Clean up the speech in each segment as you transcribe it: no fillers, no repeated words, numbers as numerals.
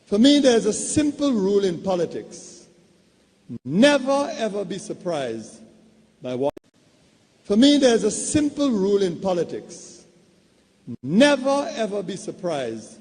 For me, there's a simple rule in politics. Never ever be surprised by what. For me, there's a simple rule in politics. Never ever be surprised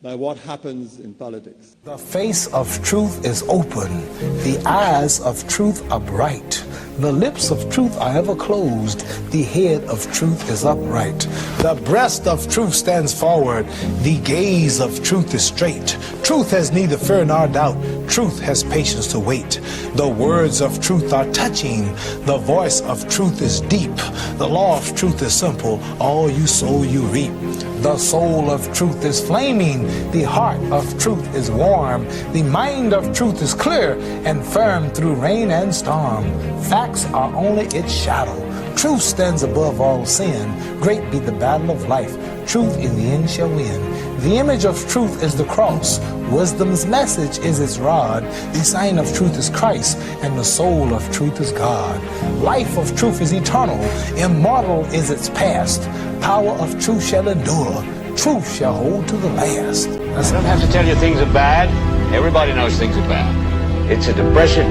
by what happens in politics. The face of truth is open. The eyes of truth are bright. The lips of truth are ever closed. The head of truth is upright. The breast of truth stands forward. The gaze of truth is straight. Truth has neither fear nor doubt. Truth has patience to wait. The words of truth are touching. The voice of truth is deep. The law of truth is simple. All you sow, you reap. The soul of truth is flaming. The heart of truth is warm. The mind of truth is clear and firm through rain and storm. Facts are only its shadow. Truth stands above all sin. Great be the battle of life. Truth in the end shall win. The image of truth is the cross. Wisdom's message is its rod. The sign of truth is Christ, and the soul of truth is God. Life of truth is eternal. Immortal is its past. Power of truth shall endure. Truth shall hold to the last. I don't have to tell you things are bad. Everybody knows things are bad. It's a depression.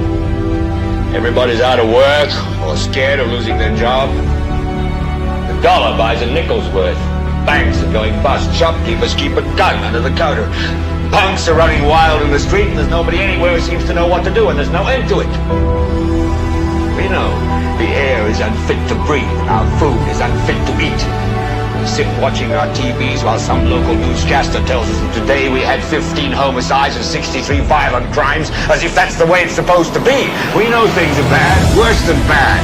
Everybody's out of work or scared of losing their job. The dollar buys a nickel's worth. Banks are going bust. Shopkeepers keep a gun under the counter. Punks are running wild in the street, and there's nobody anywhere who seems to know what to do, and there's no end to it. We know the air is unfit to breathe, and our food is unfit to eat. We sit watching our TVs while some local newscaster tells us that today we had 15 homicides and 63 violent crimes, as if that's the way it's supposed to be. We know things are bad, worse than bad.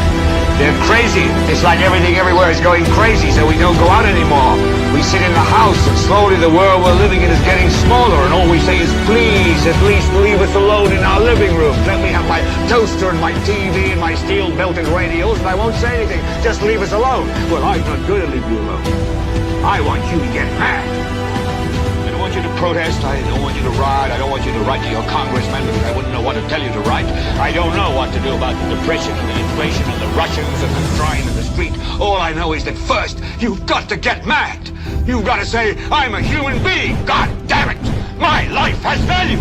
They're crazy. It's like everything everywhere is going crazy, so we don't go out anymore. We sit in the house, and slowly the world we're living in is getting smaller, and all we say is, please, at least leave us alone in our living room. Let me have my toaster and my TV and my steel-belted radios, and I won't say anything. Just leave us alone. Well, I'm not going to leave you alone. I want you to get mad. I don't want you to protest. I don't want you to riot. I don't want you to write to your congressman because I wouldn't know what to tell you to write. I don't know what to do about the depression and the inflation and the Russians and the crime in the street. All I know is that first, you've got to get mad. You've got to say, I'm a human being. God damn it. My life has value.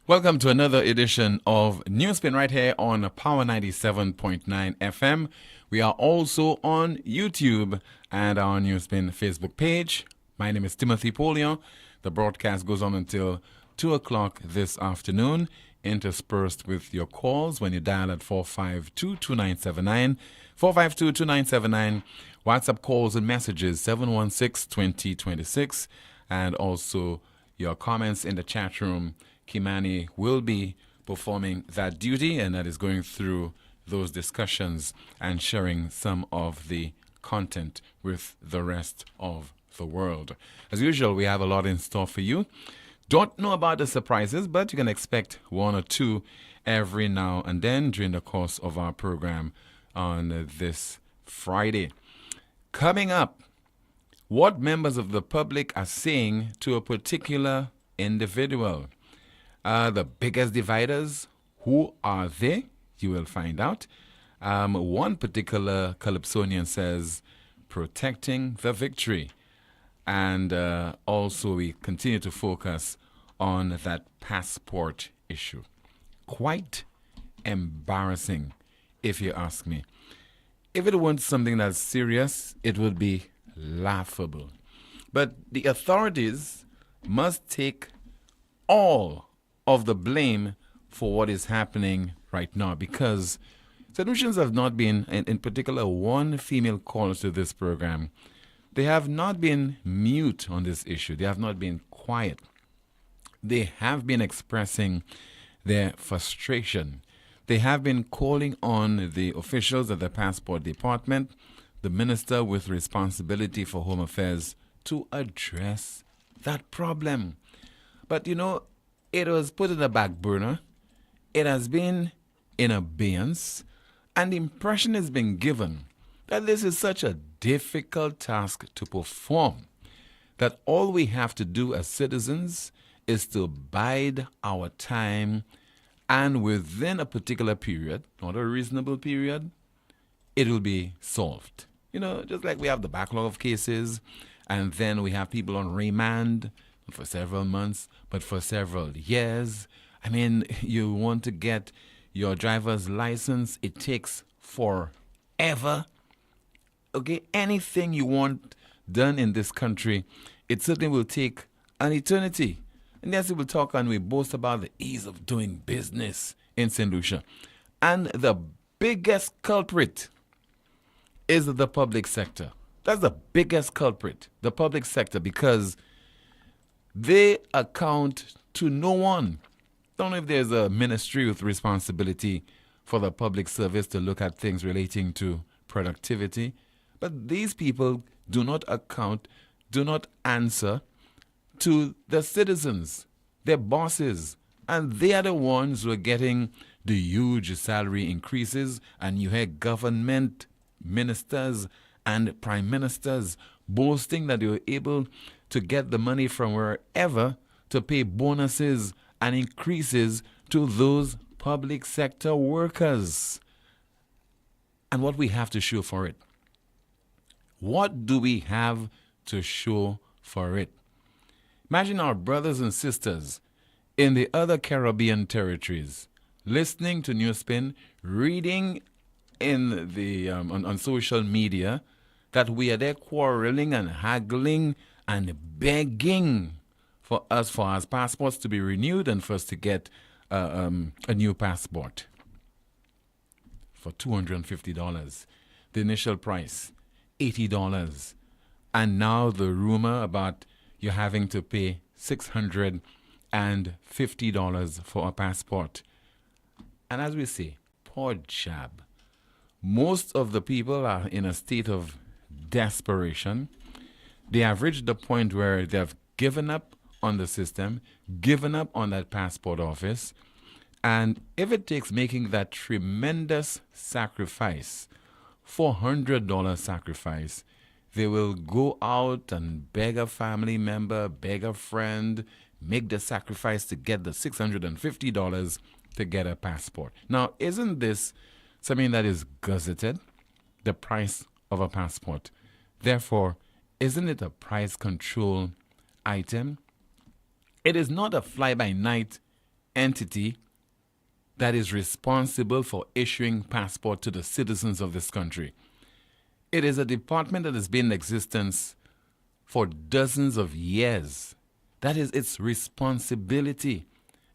Welcome to another edition of NewsSpin right here on Power 97.9 FM. We are also on YouTube and our NewsSpin Facebook page. My name is Timothy Poleon. The broadcast goes on until 2 o'clock this afternoon, interspersed with your calls when you dial at 452-2979, 452-2979, WhatsApp calls and messages 716-2026, and also your comments in the chat room. Kimani will be performing that duty, and that is going through those discussions and sharing some of the content with the rest of the world. As usual, we have a lot in store for you. Don't know about the surprises, but you can expect one or two every now and then during the course of our program on this Friday. Coming up, what members of the public are saying to a particular individual. The biggest dividers, who are they? You will find out. One particular Calypsonian says, protecting the victory. And also we continue to focus on that passport issue. Quite embarrassing, if you ask me. If it weren't something that's serious, it would be laughable. But the authorities must take all of the blame for what is happening right now, because solutions have not been, in particular one female caller to this program, they have not been mute on this issue. They have not been quiet. They have been expressing their frustration. They have been calling on the officials at the Passport Department, the minister with responsibility for Home Affairs, to address that problem. But you know, it was put in the back burner. It has been in abeyance, and the impression has been given that this is such a difficult task to perform, that all we have to do as citizens is to bide our time and within a particular period, not a reasonable period, it will be solved. You know, just like we have the backlog of cases, and then we have people on remand for several months, but for several years. I mean, you want to get your driver's license, it takes forever. Okay, anything you want done in this country, it certainly will take an eternity. And yes, we will talk and we boast about the ease of doing business in St. Lucia. And the biggest culprit is the public sector. That's the biggest culprit, the public sector, because they account to no one. Don't know if there's a ministry with responsibility for the public service to look at things relating to productivity, but these people do not account, do not answer to the citizens, their bosses, and they are the ones who are getting the huge salary increases. And you hear government ministers and prime ministers boasting that they were able to get the money from wherever to pay bonuses and increases to those public sector workers. And what we have to show for it? What do we have to show for it? Imagine our brothers and sisters in the other Caribbean territories listening to NewsSpin, reading in the on social media that we are there quarreling and haggling and begging for our passports to be renewed and for us to get a new passport for $250. The initial price, $80. And now the rumor about you having to pay $650 for a passport. And as we say, poor jab. Most of the people are in a state of desperation. They have reached the point where they have given up on the system, given up on that passport office. And if it takes making that tremendous sacrifice, $400 sacrifice, they will go out and beg a family member, beg a friend, make the sacrifice to get the $650 to get a passport. Now, isn't this something that is gazetted? The price of a passport. Therefore, isn't it a price control item? It is not a fly-by-night entity that is responsible for issuing passport to the citizens of this country. It is a department that has been in existence for dozens of years. That is its responsibility.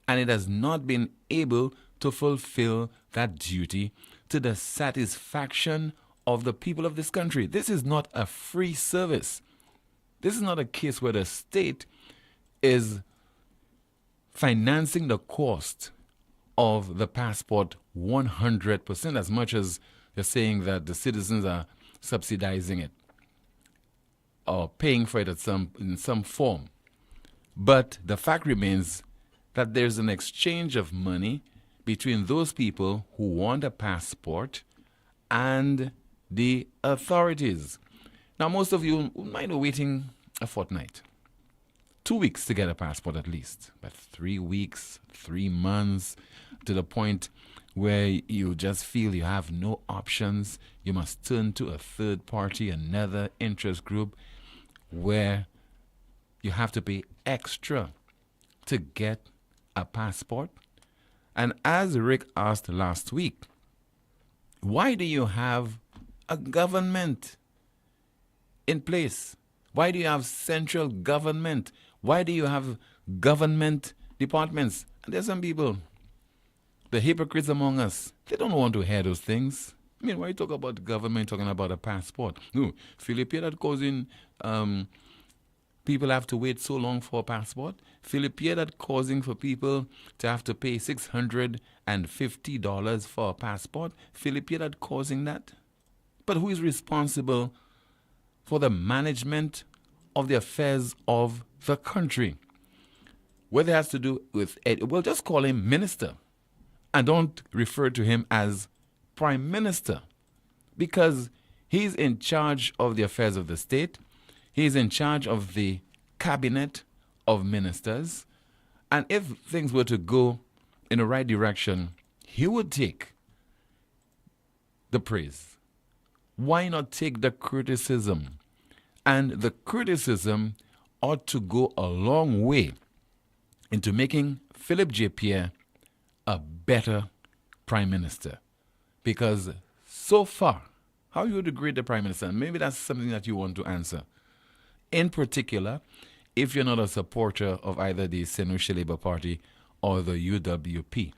And it has not been able to fulfill that duty to the satisfaction of the people of this country. This is not a free service. This is not a case where the state is financing the cost of the passport 100%, as much as they're saying that the citizens are subsidizing it or paying for it in some form. But the fact remains that there's an exchange of money between those people who want a passport and the authorities. Now, most of you might be waiting a fortnight, 2 weeks to get a passport at least, but 3 weeks, 3 months, to the point where you just feel you have no options. You must turn to a third party, another interest group, where you have to pay extra to get a passport. And as Rick asked last week, why do you have a government in place? Why do you have central government? Why do you have government departments? And there's some people, the hypocrites among us, they don't want to hear those things. I mean, why you talk about the government talking about a passport? No, Philip, that causing people have to wait so long for a passport. Philip, that causing for people to have to pay $650 for a passport. Philip, that causing that. But who is responsible for the management of the affairs of the country? Whether it has to do with, we'll just call him minister. And don't refer to him as prime minister, because he's in charge of the affairs of the state. He's in charge of the cabinet of ministers. And if things were to go in the right direction, he would take the praise. Why not take the criticism? And the criticism ought to go a long way into making Philip J. Pierre a better prime minister. Because so far, how you would grade the prime minister? Maybe that's something that you want to answer. In particular, if you're not a supporter of either the St. Lucia Labour Party or the UWP.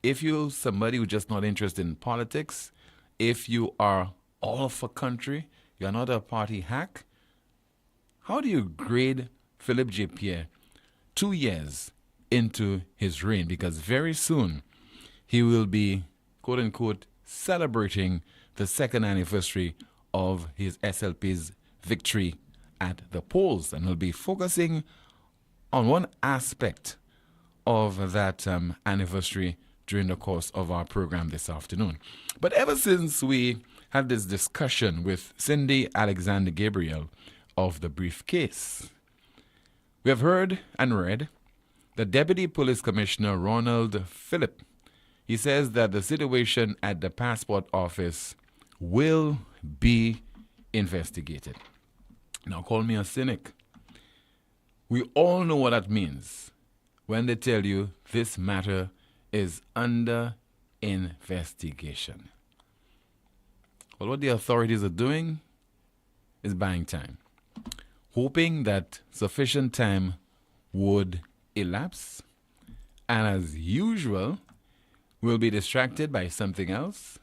If you're somebody who's just not interested in politics, if you are all for country, you're not a party hack, how do you grade Philip J. Pierre 2 years into his reign? Because very soon he will be, quote unquote, celebrating the second anniversary of his SLP's victory at the polls. And he'll be focusing on one aspect of that anniversary during the course of our program this afternoon. But ever since we had this discussion with Cindy Alexander Gabriel of the briefcase, we have heard and read the Deputy Police Commissioner Ronald Phillip. He says that the situation at the passport office will be investigated. Now, call me a cynic. We all know what that means when they tell you this matter is under investigation. Well, what the authorities are doing is buying time, hoping that sufficient time would elapse, and as usual, we'll be distracted by something else,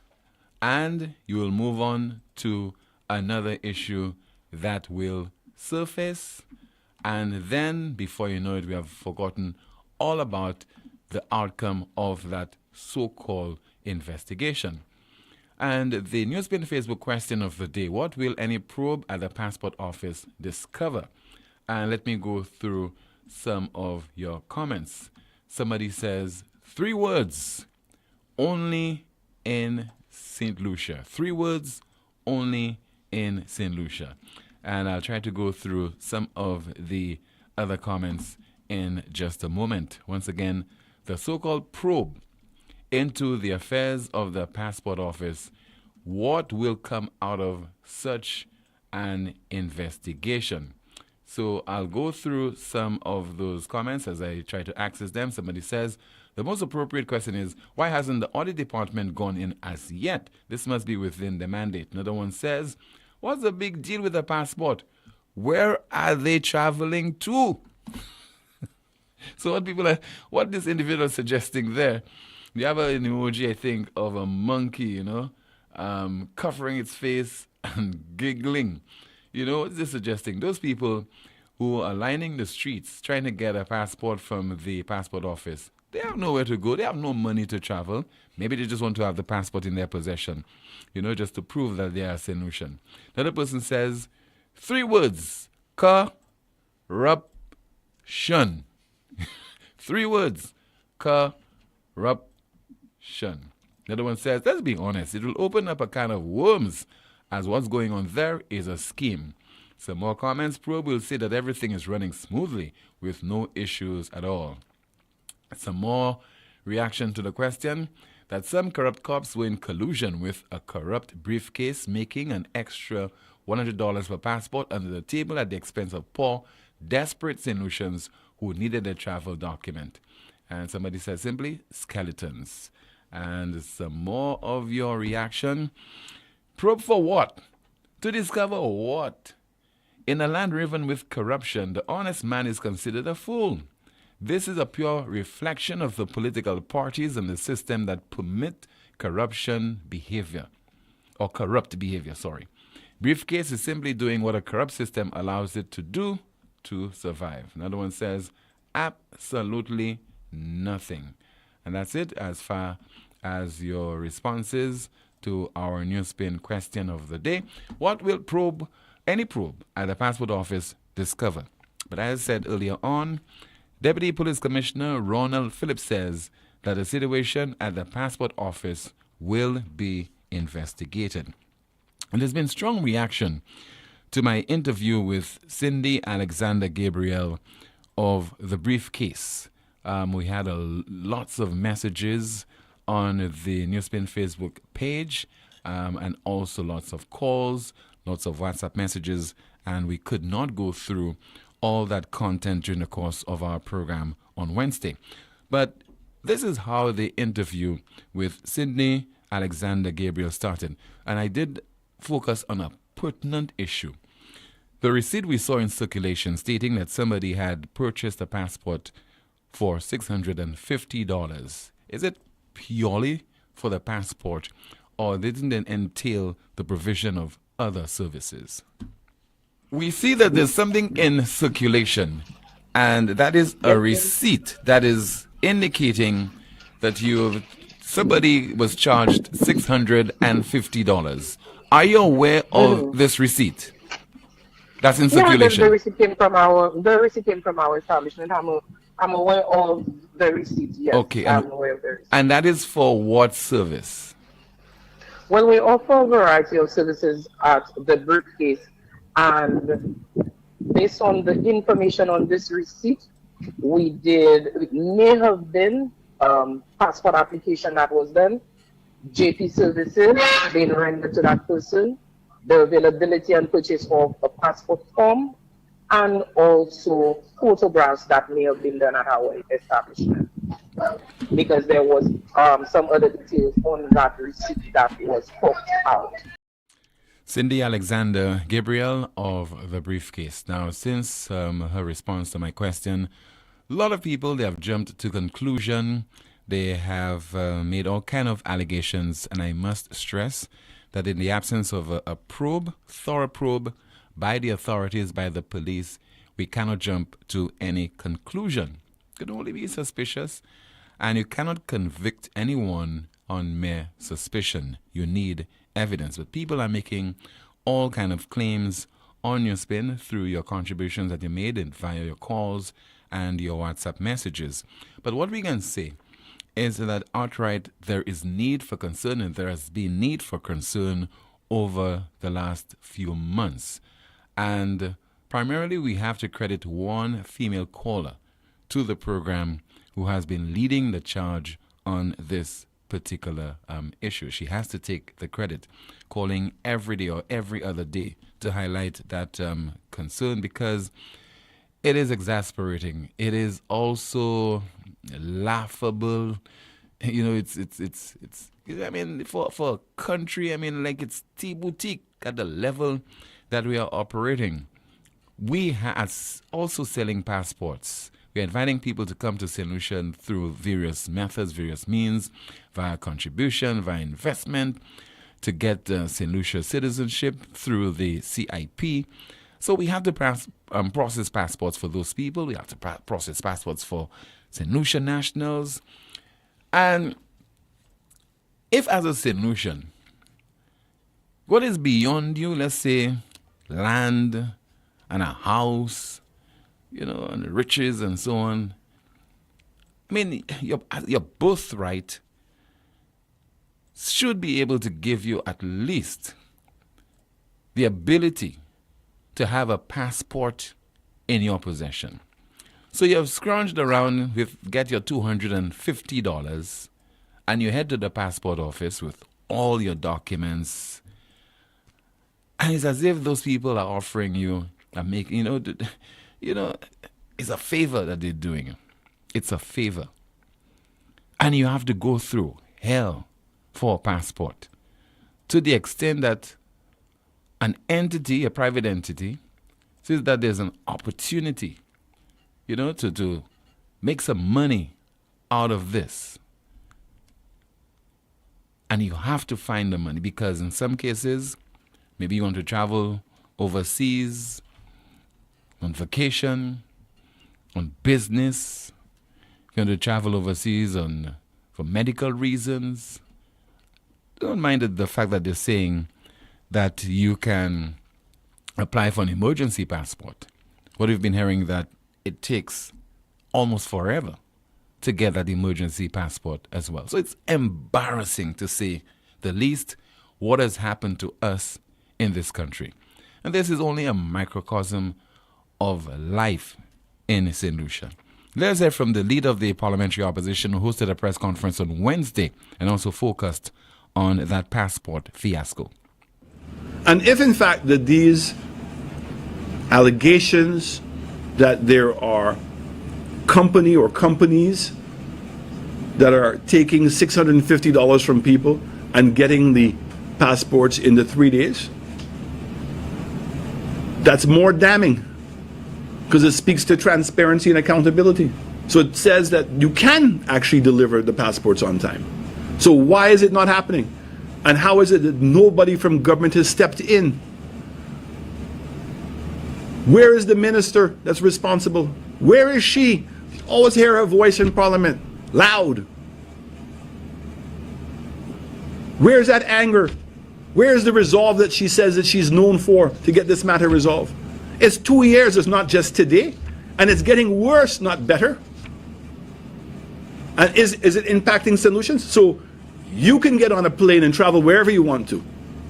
and you will move on to another issue that will surface, and then, before you know it, we have forgotten all about the outcome of that so-called investigation. And the NewsSpin Facebook question of the day: what will any probe at the passport office discover? And let me go through some of your comments. Somebody says, 3 words, only in St. Lucia. 3 words, only in St. Lucia. And I'll try to go through some of the other comments in just a moment. Once again, the so-called probe into the affairs of the passport office. What will come out of such an investigation? So I'll go through some of those comments as I try to access them. Somebody says, the most appropriate question is, why hasn't the audit department gone in as yet? This must be within the mandate. Another one says, what's the big deal with the passport? Where are they traveling to? So what this individual is suggesting there, you have an emoji, I think, of a monkey, covering its face and giggling. What's this suggesting? Those people who are lining the streets trying to get a passport from the passport office, they have nowhere to go. They have no money to travel. Maybe they just want to have the passport in their possession, just to prove that they are a St. Lucian. Another person says, 3 words, corruption. 3 words, corruption. Another one says, let's be honest, it will open up a can of worms, as what's going on there is a scheme. Some more comments. Probe will say that everything is running smoothly with no issues at all. Some more reaction to the question that some corrupt cops were in collusion with a corrupt briefcase, making an extra $100 per passport under the table at the expense of poor, desperate St. Lucians who needed a travel document. And somebody says simply, skeletons. And some more of your reaction. Probe for what? To discover what? In a land riven with corruption, the honest man is considered a fool. This is a pure reflection of the political parties and the system that permit corrupt behavior. Briefcase is simply doing what a corrupt system allows it to do to survive. Another one says, absolutely nothing. And that's it as far as your responses to our NewsSpin question of the day. What will any probe at the passport office discover? But as I said earlier on, Deputy Police Commissioner Ronald Phillip says that the situation at the passport office will be investigated. And there's been strong reaction to my interview with Cindy Alexander Gabriel of the briefcase We had lots of messages on the NewsSpin Facebook page, and also lots of calls, lots of WhatsApp messages, and we could not go through all that content during the course of our program on Wednesday. But this is how the interview with Sydney Alexander Gabriel started. And I did focus on a pertinent issue. The receipt we saw in circulation stating that somebody had purchased a passport for $650. Is it purely for the passport, or didn't it entail the provision of other services? We see that there's something in circulation, and that is a receipt that is indicating that somebody was charged $650. Are you aware of this receipt that's in circulation? Yeah, the receipt came from our establishment. I'm aware of the receipt. Yes, okay, I'm aware of the receipt. And that is for what service? Well, we offer a variety of services at the briefcase, and based on the information on this receipt, it may have been passport application that was done, JP services being rendered to that person, the availability and purchase of a passport form, and also photographs that may have been done at our establishment. Because there was some other details on that receipt that was popped out. Cindy Alexander Gabriel of the briefcase. Now, since her response to my question, a lot of people, they have jumped to conclusion. They have made all kind of allegations, and I must stress that in the absence of a thorough probe by the authorities, by the police, we cannot jump to any conclusion. It can only be suspicious, and you cannot convict anyone on mere suspicion. You need evidence. But people are making all kind of claims on your spin through your contributions that you made via your calls and your WhatsApp messages. But what we can say is that outright there is need for concern, and there has been need for concern over the last few months. And primarily we have to credit one female caller to the program who has been leading the charge on this particular issue. She has to take the credit, calling every day or every other day to highlight that concern, because it is exasperating. It is also laughable. You know, it's I mean, for a country, I mean, like, it's tea boutique at the level that we are operating. We are also selling passports. We're inviting people to come to St. Lucia through various methods, various means, via contribution, via investment, to get St. Lucia citizenship through the CIP. So we have to process passports for those people. We have to process passports for St. Lucia nationals. And if as a St. Lucian, what is beyond you, let's say land and a house, you know, and riches and so on, I mean, your birthright should be able to give you at least the ability to have a passport in your possession. So you have scrounged around get your $250, and you head to the passport office with all your documents, and it's as if those people are offering you it's a favor that they're doing. It's a favor. And you have to go through hell for a passport, to the extent that an entity, a private entity, says that there's an opportunity, to make some money out of this. And you have to find the money, because in some cases, maybe you want to travel overseas, on vacation, on business. You want to travel overseas for medical reasons. Don't mind the fact that they're saying that you can apply for an emergency passport. What we've been hearing, that it takes almost forever to get that emergency passport as well. So it's embarrassing, to say the least, what has happened to us in this country. And this is only a microcosm of life in St. Lucia. Let's hear from the leader of the parliamentary opposition, who hosted a press conference on Wednesday and also focused on that passport fiasco. And if in fact that these allegations that there are company or companies that are taking $650 from people and getting the passports in the 3 days, that's more damning, because it speaks to transparency and accountability. So it says that you can actually deliver the passports on time. So why is it not happening? And how is it that nobody from government has stepped in? Where is the minister that's responsible? Where is she? Always hear her voice in Parliament, loud. Where's that anger? Where's the resolve that she says that she's known for to get this matter resolved? It's 2 years, it's not just today. And it's getting worse, not better. And is it impacting solutions? So you can get on a plane and travel wherever you want to,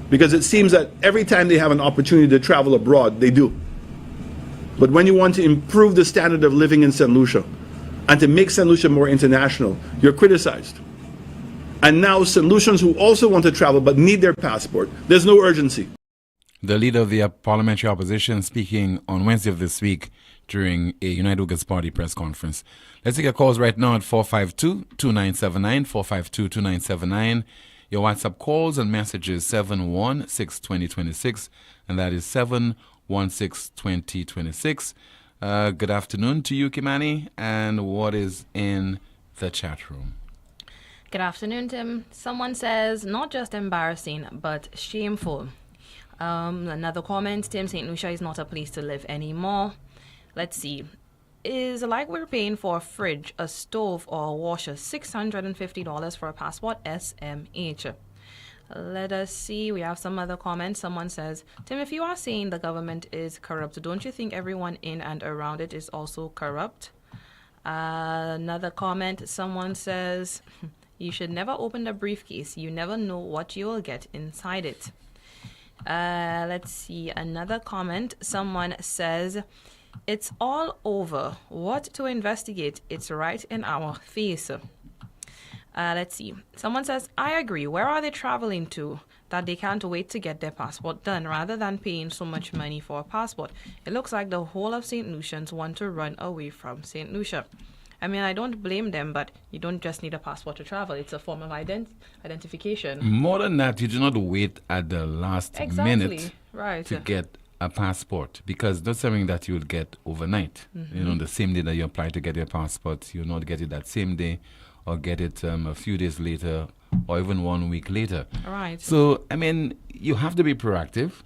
because it seems that every time they have an opportunity to travel abroad, they do. But when you want to improve the standard of living in St. Lucia and to make St. Lucia more international, you're criticized. And now St. Lucians who also want to travel but need their passport, there's no urgency. The leader of the parliamentary opposition speaking on Wednesday of this week during a United Workers' Party press conference. Let's take your calls right now at 452-2979, 452-2979. Your WhatsApp calls and messages 716-2026, and that is 716-2026. Good afternoon to you, Kimani, and what is in the chat room? Good afternoon, Tim. Someone says, not just embarrassing, but shameful. Another comment, Tim, St. Lucia is not a place to live anymore. Let's see. Is like we're paying for a fridge, a stove, or a washer, $650 for a passport, SMH. Let us see. We have some other comments. Someone says, Tim, if you are saying the government is corrupt, don't you think everyone in and around it is also corrupt? Another comment. Someone says, you should never open the briefcase. You never know what you will get inside it. Let's see. Another comment. Someone says, it's all over. What to investigate? It's right in our face. Let's see. Someone says, I agree. Where are they traveling to that they can't wait to get their passport done rather than paying so much money for a passport? It looks like the whole of St. Lucians want to run away from St. Lucia. I mean, I don't blame them, but you don't just need a passport to travel. It's a form of identification. More than that, you do not wait at the last minute to get a passport, because that's something that you will get overnight. You know, the same day that you apply to get your passport, you'll not get it that same day, or get it a few days later, or even 1 week later. Right. So, I mean, you have to be proactive.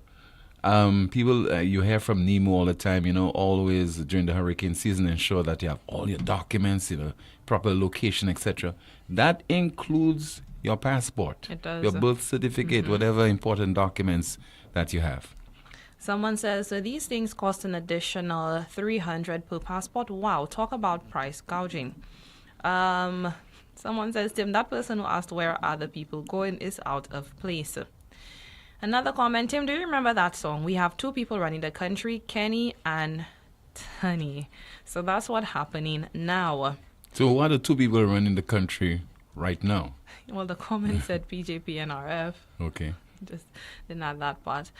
People, you hear from Nemo all the time, you know, always during the hurricane season, ensure that you have all your documents, you know, proper location, etc. That includes your passport, It does. your birth certificate, whatever important documents that you have. Someone says, so these things cost an additional $300 per passport. Wow, talk about price gouging. Someone says, Tim, that person who asked where are the people going is out of place. Another comment, Tim, do you remember that song? We have two people running the country, Kenny and Tony. So that's what's happening now. So what are two people running the country right now? Well, the comment said PJP and RF. Okay. Just didn't add that part.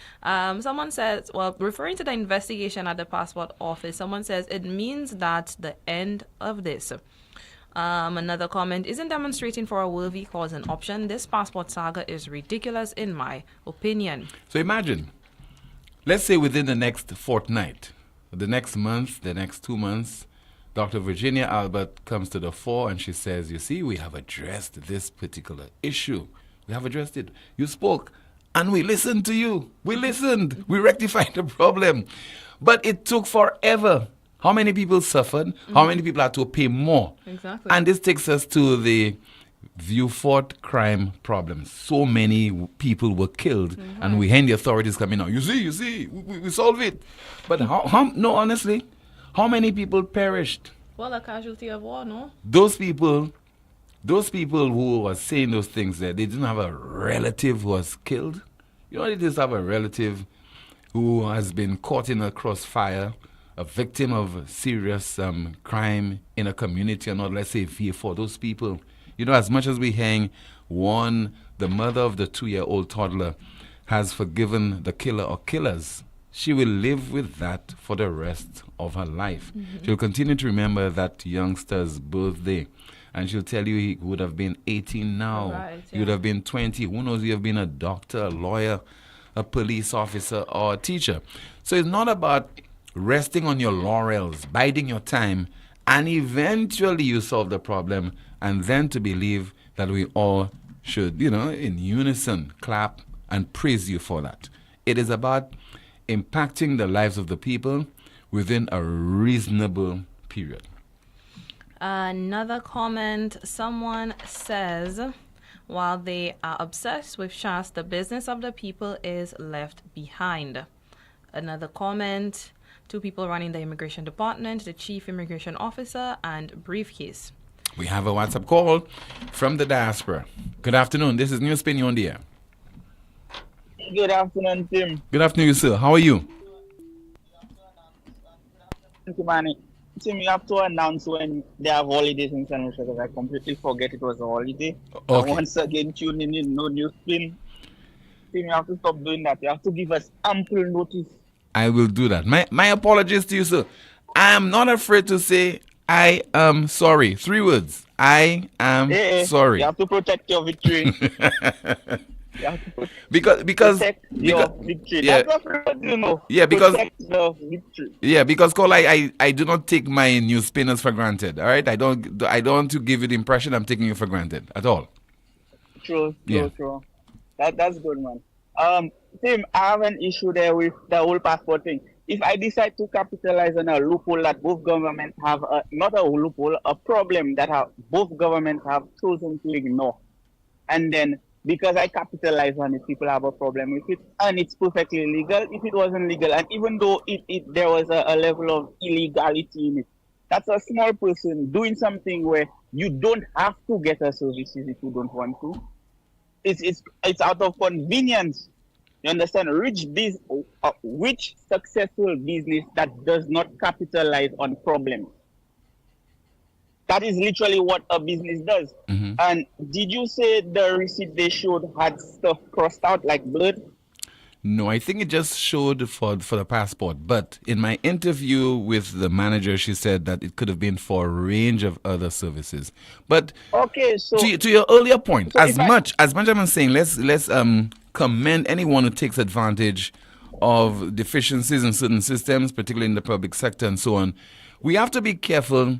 Someone says, well, referring to the investigation at the passport office, someone says it means that the end of this. Another comment, isn't demonstrating for a worthy cause an option? This passport saga is ridiculous in my opinion. So imagine, let's say within the next fortnight, the next month, the next 2 months, Dr. Virginia Albert comes to the fore and she says, you see, we have addressed this particular issue. We have addressed it. You spoke and we listened to you. We listened. We rectified the problem. But it took forever. How many people suffered? How many people had to pay more? Exactly. And this takes us to the Vieux-Fort crime problem. So many people were killed, and we had the authorities coming out. You see, we solve it. But no, honestly, how many people perished? Well, a casualty of war, no? Those people who were saying those things there, they didn't have a relative who was killed. You know, they just have a relative who has been caught in a crossfire a victim of serious crime in a community or not, let's say for those people, as much as we hang the mother of the 2-year-old toddler has forgiven the killer or killers, she will live with that for the rest of her life. She'll continue to remember that youngster's birthday. And she'll tell you he would have been 18 now. Right, he would have been 20. Who knows? You have been a doctor, a lawyer, a police officer, or a teacher. So it's not about resting on your laurels, biding your time, and eventually you solve the problem, and then to believe that we all should, in unison, clap and praise you for that. It is about impacting the lives of the people within a reasonable period. Another comment, someone says, while they are obsessed with Shas, the business of the people is left behind. Another comment, 2 people running the immigration department, the chief immigration officer, and briefcase. We have a WhatsApp call from the diaspora. Good afternoon. This is NewsSpin. You're on the air. Good afternoon, Tim. Good afternoon, sir. How are you? Thank you, Manny. Tim, you have to announce when they have holidays in San Lucia because I completely forget it was a holiday. Okay. And once again, tuning in, no NewsSpin. Tim, you have to stop doing that. You have to give us ample notice. I will do that. My apologies to you, sir. I am not afraid to say I am sorry. 3 words. I am sorry. You have to protect your victory. Because your victory. Yeah, that's what yeah, because protect your victory. Yeah, because Cole, I do not take my new spinners for granted. All right, I don't want to give you the impression I'm taking you for granted at all. True. That's good, man. Tim, I have an issue there with the whole passport thing. If I decide to capitalize on a loophole that both governments have, not a loophole, a problem that both governments have chosen to ignore, and then because I capitalize on it, people have a problem with it, and it's perfectly legal. If it wasn't legal, and even though there was a level of illegality in it, that's a small person doing something where you don't have to get a services if you don't want to. It's out of convenience. You understand? Which successful business that does not capitalize on problems? That is literally what a business does. Mm-hmm. And did you say the receipt they showed had stuff crossed out like blood? No, I think it just showed for the passport. But in my interview with the manager, she said that it could have been for a range of other services. But okay, so to your earlier point, so as much as I'm saying, let's commend anyone who takes advantage of deficiencies in certain systems, particularly in the public sector and so on. We have to be careful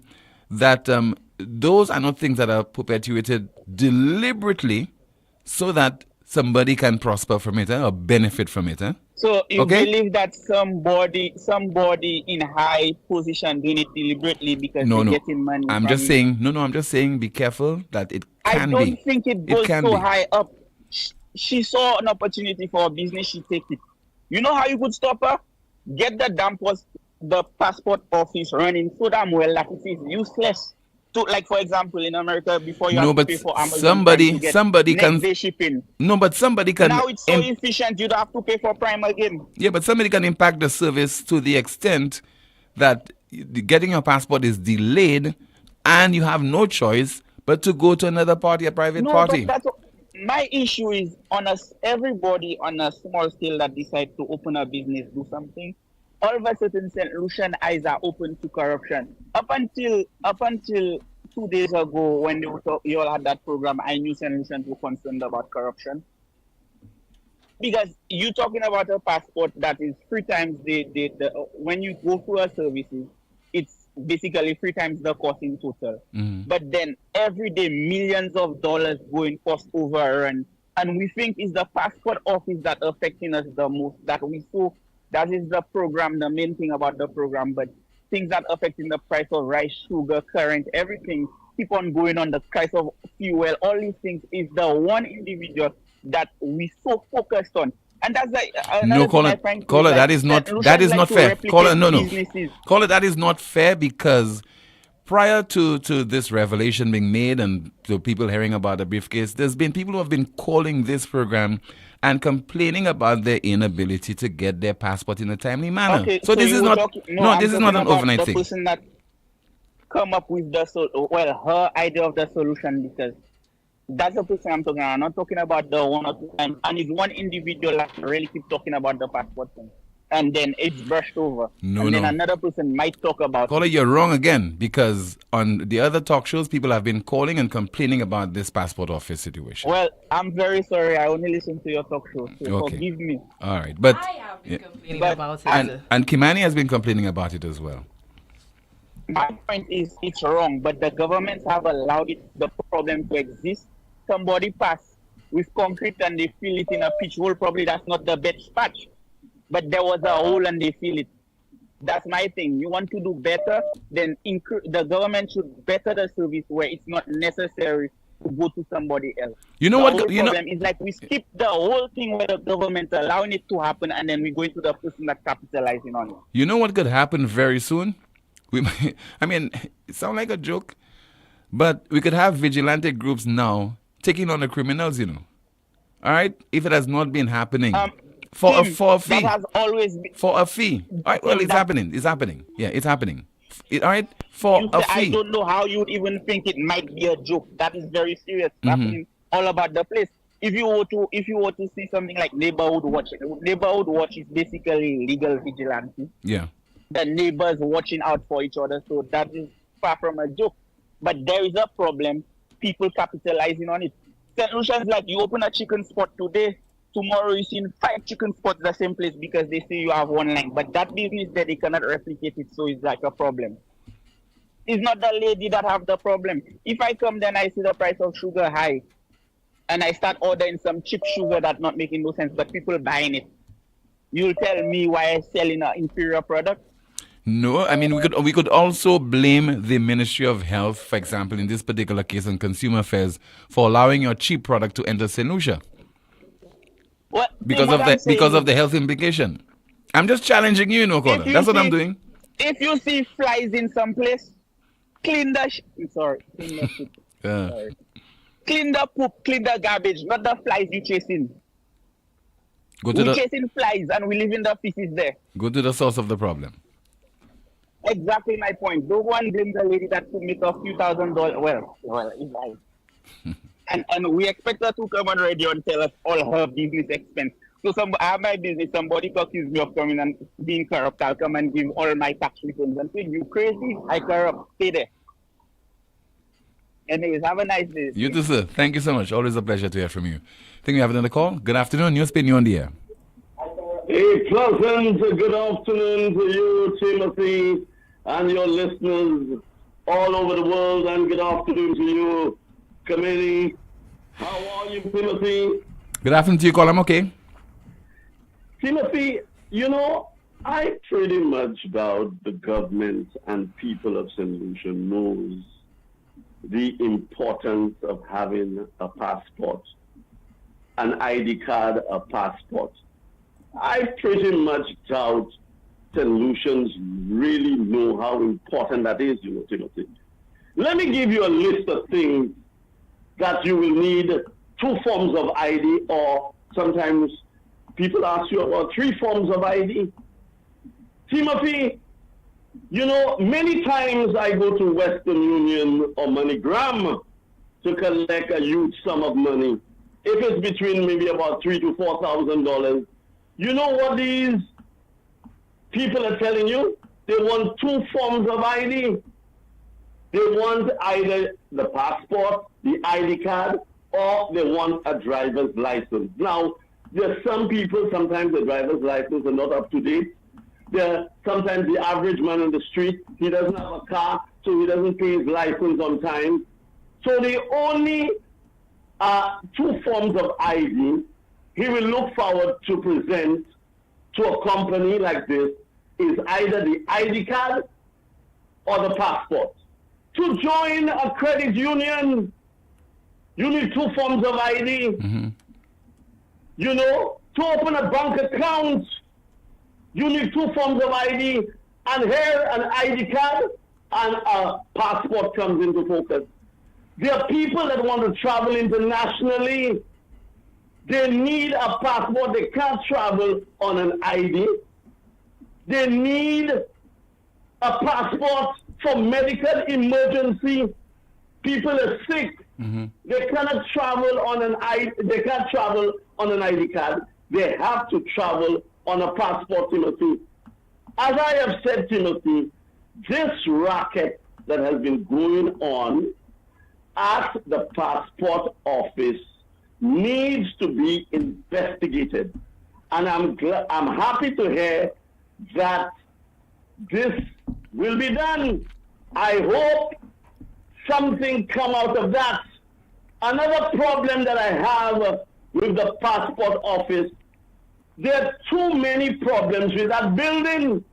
that those are not things that are perpetuated deliberately so that somebody can prosper from it or benefit from it. So you believe that somebody in high position doing it deliberately because they're getting money? I'm just saying be careful that it can be. I don't think it goes so high up. She saw an opportunity for a business, she take it. You know how you could stop her? Get the passport office running so damn well that it is useless. To, like for example, in America, before you have to pay for Amazon, somebody can shipping. No, but somebody can. Now it's so efficient, you don't have to pay for Prime again. Yeah, but somebody can impact the service to the extent that getting your passport is delayed, and you have no choice but to go to another party, a private party. But my issue is everybody on a small scale that decides to open a business, do something. All of a sudden, St. Lucian eyes are open to corruption. Up until 2 days ago, when you all had that program, I knew St. Lucians were concerned about corruption. Because you're talking about a passport that is 3 times when you go through our services, it's basically 3 times the cost in total. Mm-hmm. But then every day, millions of dollars going cost overrun. And we think it's the passport office that affecting us the most, that is the program, the main thing about the program. But things that affecting the price of rice, sugar, current, everything, keep on going on, the price of fuel, all these things is the one individual that we so focused on. And that's like that is not fair. Caller, that is not fair because prior to this revelation being made and to people hearing about the briefcase, there's been people who have been calling this program and complaining about their inability to get their passport in a timely manner. Okay, so this is not this is not an overnight the thing. Person that come up with her idea of the solution, because that's the person I'm talking about. I'm not talking about the one or two times. And it's one individual that really keeps talking about the passport thing. And then it's brushed over. Then another person might talk about Caller, it. you're wrong again, because on the other talk shows, people have been calling and complaining about this passport office situation. Well, I'm very sorry. I only listen to your talk show, so forgive me. All right. But I have been complaining about it. And Kimani has been complaining about it as well. My point is, it's wrong, but the governments have allowed the problem to exist. Somebody pass with concrete and they fill it in a pitch hole. Probably that's not the best patch, but there was a hole and they fill it. That's my thing. You want to do better, then the government should better the service where it's not necessary to go to somebody else. You know what? The problem is like we skip the whole thing where the government allowing it to happen, and then we go into the person that's capitalizing on it. You know what could happen very soon? I mean, it sounds like a joke, but we could have vigilante groups now taking on the criminals, you know. All right? If it has not been happening. For a fee. That has always been. For a fee. All right, well, it's happening. It's happening. Yeah, it's happening. All right? For a fee. I don't know how you would even think it might be a joke. That is very serious. Happening all about the place. If you were to see something like neighborhood watch is basically legal vigilante. Yeah. The neighbors watching out for each other, so that is far from a joke. But there is a problem, people capitalizing on it. St. Lucia's like you open a chicken spot today, tomorrow you see 5 chicken spots the same place because they say you have one line. But that business there, they cannot replicate it, so it's like a problem. It's not the lady that have the problem. If I come then I see the price of sugar high, and I start ordering some cheap sugar that's not making no sense, but people buying it, you'll tell me why I'm selling an inferior product? No, I mean, we could also blame the Ministry of Health, for example, in this particular case on Consumer Affairs, for allowing your cheap product to enter St. Lucia. Because of the health implication. I'm just challenging you, caller. That's what I'm doing. If you see flies in some place, clean the sorry. Clean the poop, clean the garbage, not the flies you chasing. We're chasing flies and we live in the feces there. Go to the source of the problem. Exactly my point. Don't one blame the lady that could make a few $1,000. Well, it's like, and we expect her to come on radio and tell us all her business expense. So I have my business. Somebody accuse me of coming and being corrupt. I'll come and give all my tax returns and say, "You crazy? I corrupt. Stay there." Anyways, have a nice day. You too, sir. Thank you so much. Always a pleasure to hear from you. I think we have another call. Good afternoon. NewsSpin, you on the air. A pleasant good afternoon to you, Timothy, and your listeners all over the world, and good afternoon to you, Kamini. How are you, Timothy? Good afternoon to you, Call. I'm okay. Timothy, I pretty much doubt the government and people of St. Lucia knows the importance of having a passport, an ID card, a passport. I pretty much doubt St. Lucians really know how important that is, Timothy. Let me give you a list of things that you will need: 2 forms of ID, or sometimes people ask you about 3 forms of ID. Timothy, many times I go to Western Union or MoneyGram to collect a huge sum of money. If it's between maybe about $3,000 to $4,000, you know what these people are telling you? They want 2 forms of ID. They want either the passport, the ID card, or they want a driver's license. Now, there's some people, sometimes the driver's license are not up to date. Sometimes the average man on the street, he doesn't have a car, so he doesn't pay his license on time. So the only 2 forms of ID he will look forward to present to a company like this is either the ID card or the passport. To join a credit union, you need 2 forms of ID. Mm-hmm. To open a bank account, you need 2 forms of ID. And here, an ID card, and a passport comes into focus. There are people that want to travel internationally. They need a passport. They can't travel on an ID. They need a passport for medical emergency. People are sick. They cannot travel on an ID. They can't travel on an ID card. They have to travel on a passport, Timothy. As I have said, Timothy, this racket that has been going on at the passport office needs to be investigated. And I'm happy to hear that this will be done. I hope something come out of that. Another problem that I have with the passport office, there are too many problems with that building.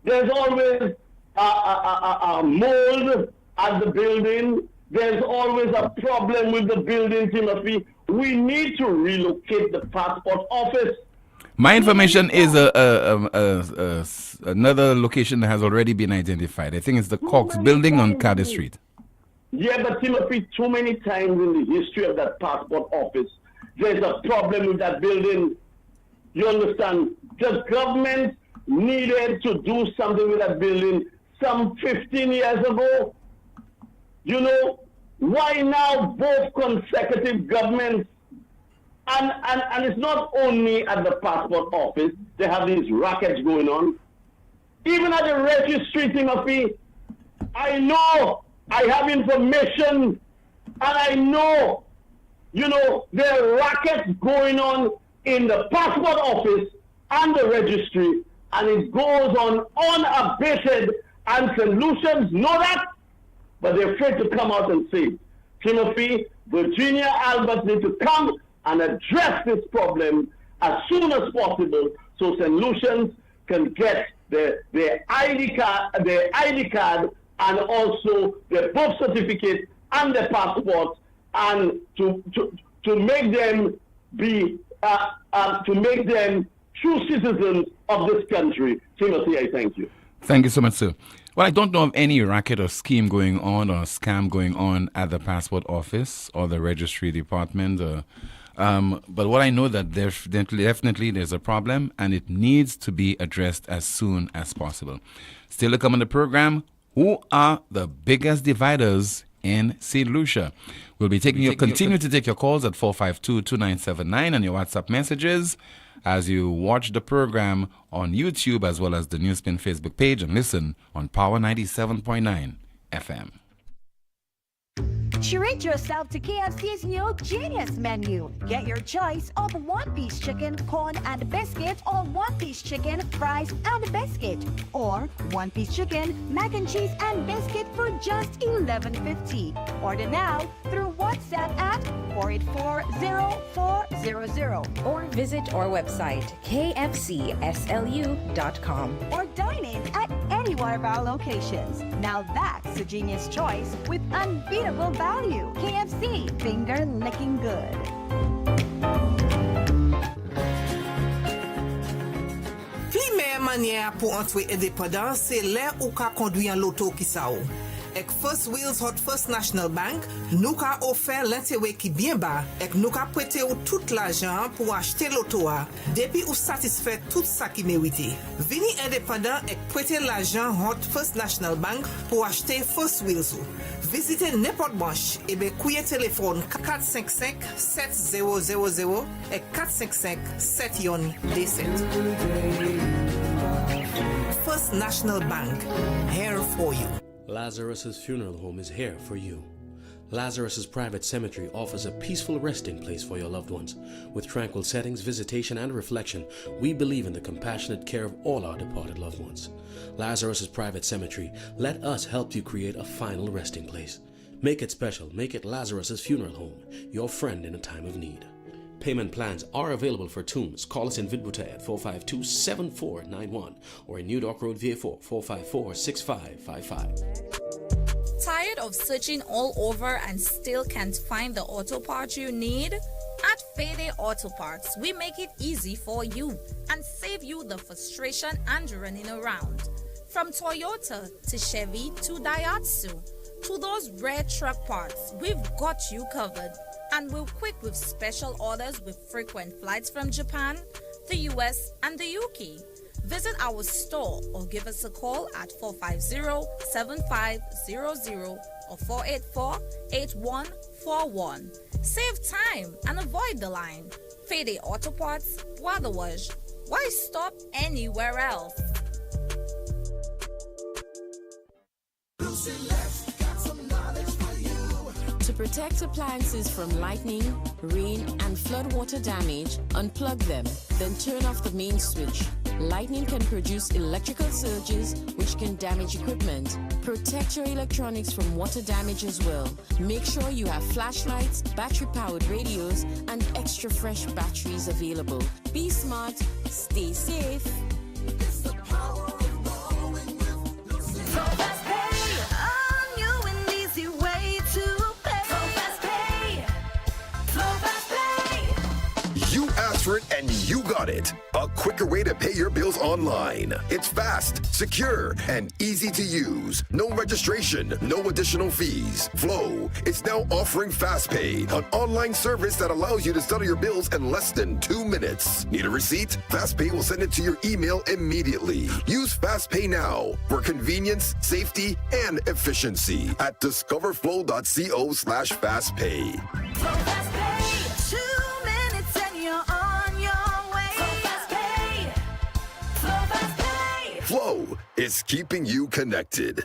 There's always a mold at the building. There's always a problem with the building, Timothy. We need to relocate the passport office. My information is another location that has already been identified. I think it's the Cox building on Cardiff Street. Yeah, but Timothy, too many times in the history of that passport office, there's a problem with that building. You understand? The government needed to do something with that building some 15 years ago. You know, why now both consecutive governments? And it's not only at the passport office, they have these rackets going on. Even at the registry, Timothy, I know, I have information, and I know, you know, there are rackets going on in the passport office and the registry, and it goes on unabated, and solutions know that, but they're afraid to come out and say, Timothy, Virginia Albert need to come and address this problem as soon as possible so St. Lucians can get their ID card and also their birth certificate and their passport, and to make them be to make them true citizens of this country. Timothy, I thank you. Thank you so much, sir. Well, I don't know of any racket or scheme going on or scam going on at the passport office or the registry department. But what I know that definitely there's a problem, and it needs to be addressed as soon as possible. Still to come on the program, who are the biggest dividers in St. Lucia? We'll be continue to take your calls at 452-2979 and your WhatsApp messages as you watch the program on YouTube as well as the NewsSpin Facebook page and listen on Power 97.9 FM. Treat yourself to KFC's new Genius menu. Get your choice of one-piece chicken, corn, and biscuit, or one-piece chicken, fries, and biscuit, or one-piece chicken, mac and cheese, and biscuit for just $11.50. Order now through WhatsApp at 484-0400 or visit our website kfcslu.com or dine in at any one of our locations. Now that's a genius choice with unbeatable value. KFC, finger licking good. Pli meilleure manière pour entrer indépendant, c'est là où ka conduit en loto qui sa ou. Ek First Wheels Hot First National Bank, nous ka offert l'intérêt qui bien bas, et nous ka prêter ou tout l'argent pour acheter l'auto depuis ou satisfait tout ça qui mérite. Vini indépendant et prêter l'argent Hot First National Bank pour acheter First Wheels. Visitez n'importe branche et bien couillez téléphone 455-7000 et 455-717. First National Bank, here for you. Lazarus's funeral home is here for you. Lazarus's private cemetery offers a peaceful resting place for your loved ones. With tranquil settings, visitation, and reflection, we believe in the compassionate care of all our departed loved ones. Lazarus's private cemetery, let us help you create a final resting place. Make it special. Make it Lazarus's funeral home, your friend in a time of need. Payment plans are available for tombs. Call us in Vidbuta at 452-7491 or in New Dock Road, VA4, 454-6555. Tired of searching all over and still can't find the auto parts you need? At Fayday Auto Parts, we make it easy for you and save you the frustration and running around. From Toyota to Chevy to Daihatsu to those rare truck parts, we've got you covered. And we're quick with special orders with frequent flights from Japan, the US, and the UK. Visit our store or give us a call at 450-7500 or 484-8141. Save time and avoid the line. Fede Auto Parts, Wadawaj. Why stop anywhere else? To protect appliances from lightning, rain, and floodwater damage, unplug them, then turn off the main switch. Lightning can produce electrical surges which can damage equipment. Protect your electronics from water damage as well. Make sure you have flashlights, battery-powered radios, and extra fresh batteries available. Be smart, stay safe. It's the power of borrowing with Fast Pay, a new and easy way to pay. Fast Pay, Fast Pay. You asked for it and you got it. A quicker way to pay your bills online. It's fast, secure, and easy to use. No registration, no additional fees. Flow is now offering FastPay, an online service that allows you to settle your bills in less than 2 minutes. Need a receipt? FastPay will send it to your email immediately. Use FastPay now for convenience, safety, and efficiency at discoverflow.co/fastpay. Fast Pay, 2 minutes and you're on your way. Fast Pay, Fast Pay. Flow is keeping you connected.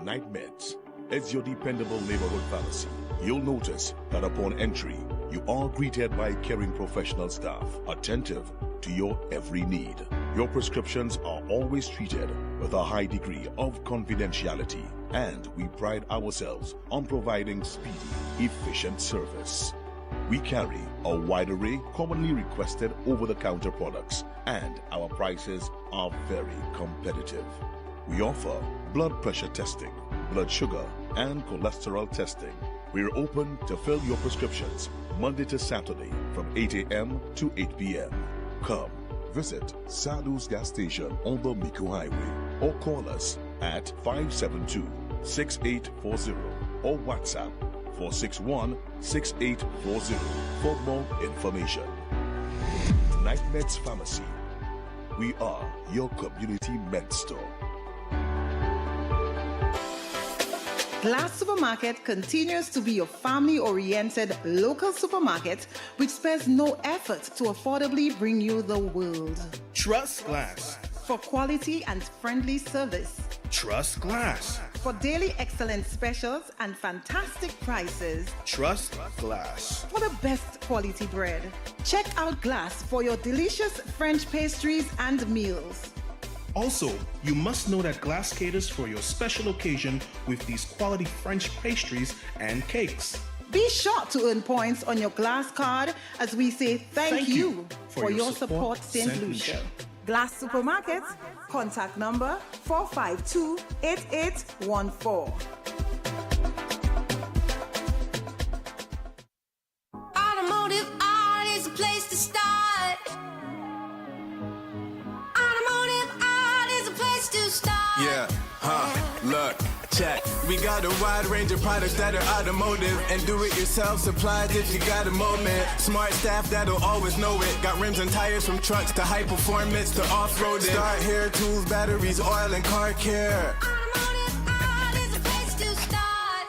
Night Meds is your dependable neighborhood pharmacy. You'll notice that upon entry, you are greeted by caring professional staff, attentive to your every need. Your prescriptions are always treated with a high degree of confidentiality, and we pride ourselves on providing speedy, efficient service. We carry a wide array commonly requested over-the-counter products, and our prices are very competitive. We offer blood pressure testing, blood sugar, and cholesterol testing. We're open to fill your prescriptions Monday to Saturday from 8 a.m. to 8 p.m. Come visit Sadu's gas station on the Miku Highway or call us at 572-6840 or WhatsApp 461-6840 for more information. Night Meds Pharmacy. We are your community med store. Glass Supermarket continues to be your family-oriented local supermarket which spares no effort to affordably bring you the world. Trust Glass. For quality and friendly service. Trust Glass. For daily excellent specials and fantastic prices. Trust Glass. For the best quality bread. Check out Glass for your delicious French pastries and meals. Also, you must know that Glass caters for your special occasion with these quality French pastries and cakes. Be sure to earn points on your Glass card as we say thank you for your support, St. Lucia. Glass Supermarket, contact number 452-8814. Automotive art is a place to start. Automotive art is a place to start. Yeah, look, check. We got a wide range of products that are automotive and do-it-yourself supplies if you got a moment. Smart staff that'll always know it. Got rims and tires from trucks to high performance to off-roading. Start hair tools, batteries, oil, and car care. Automotive art is a place to start.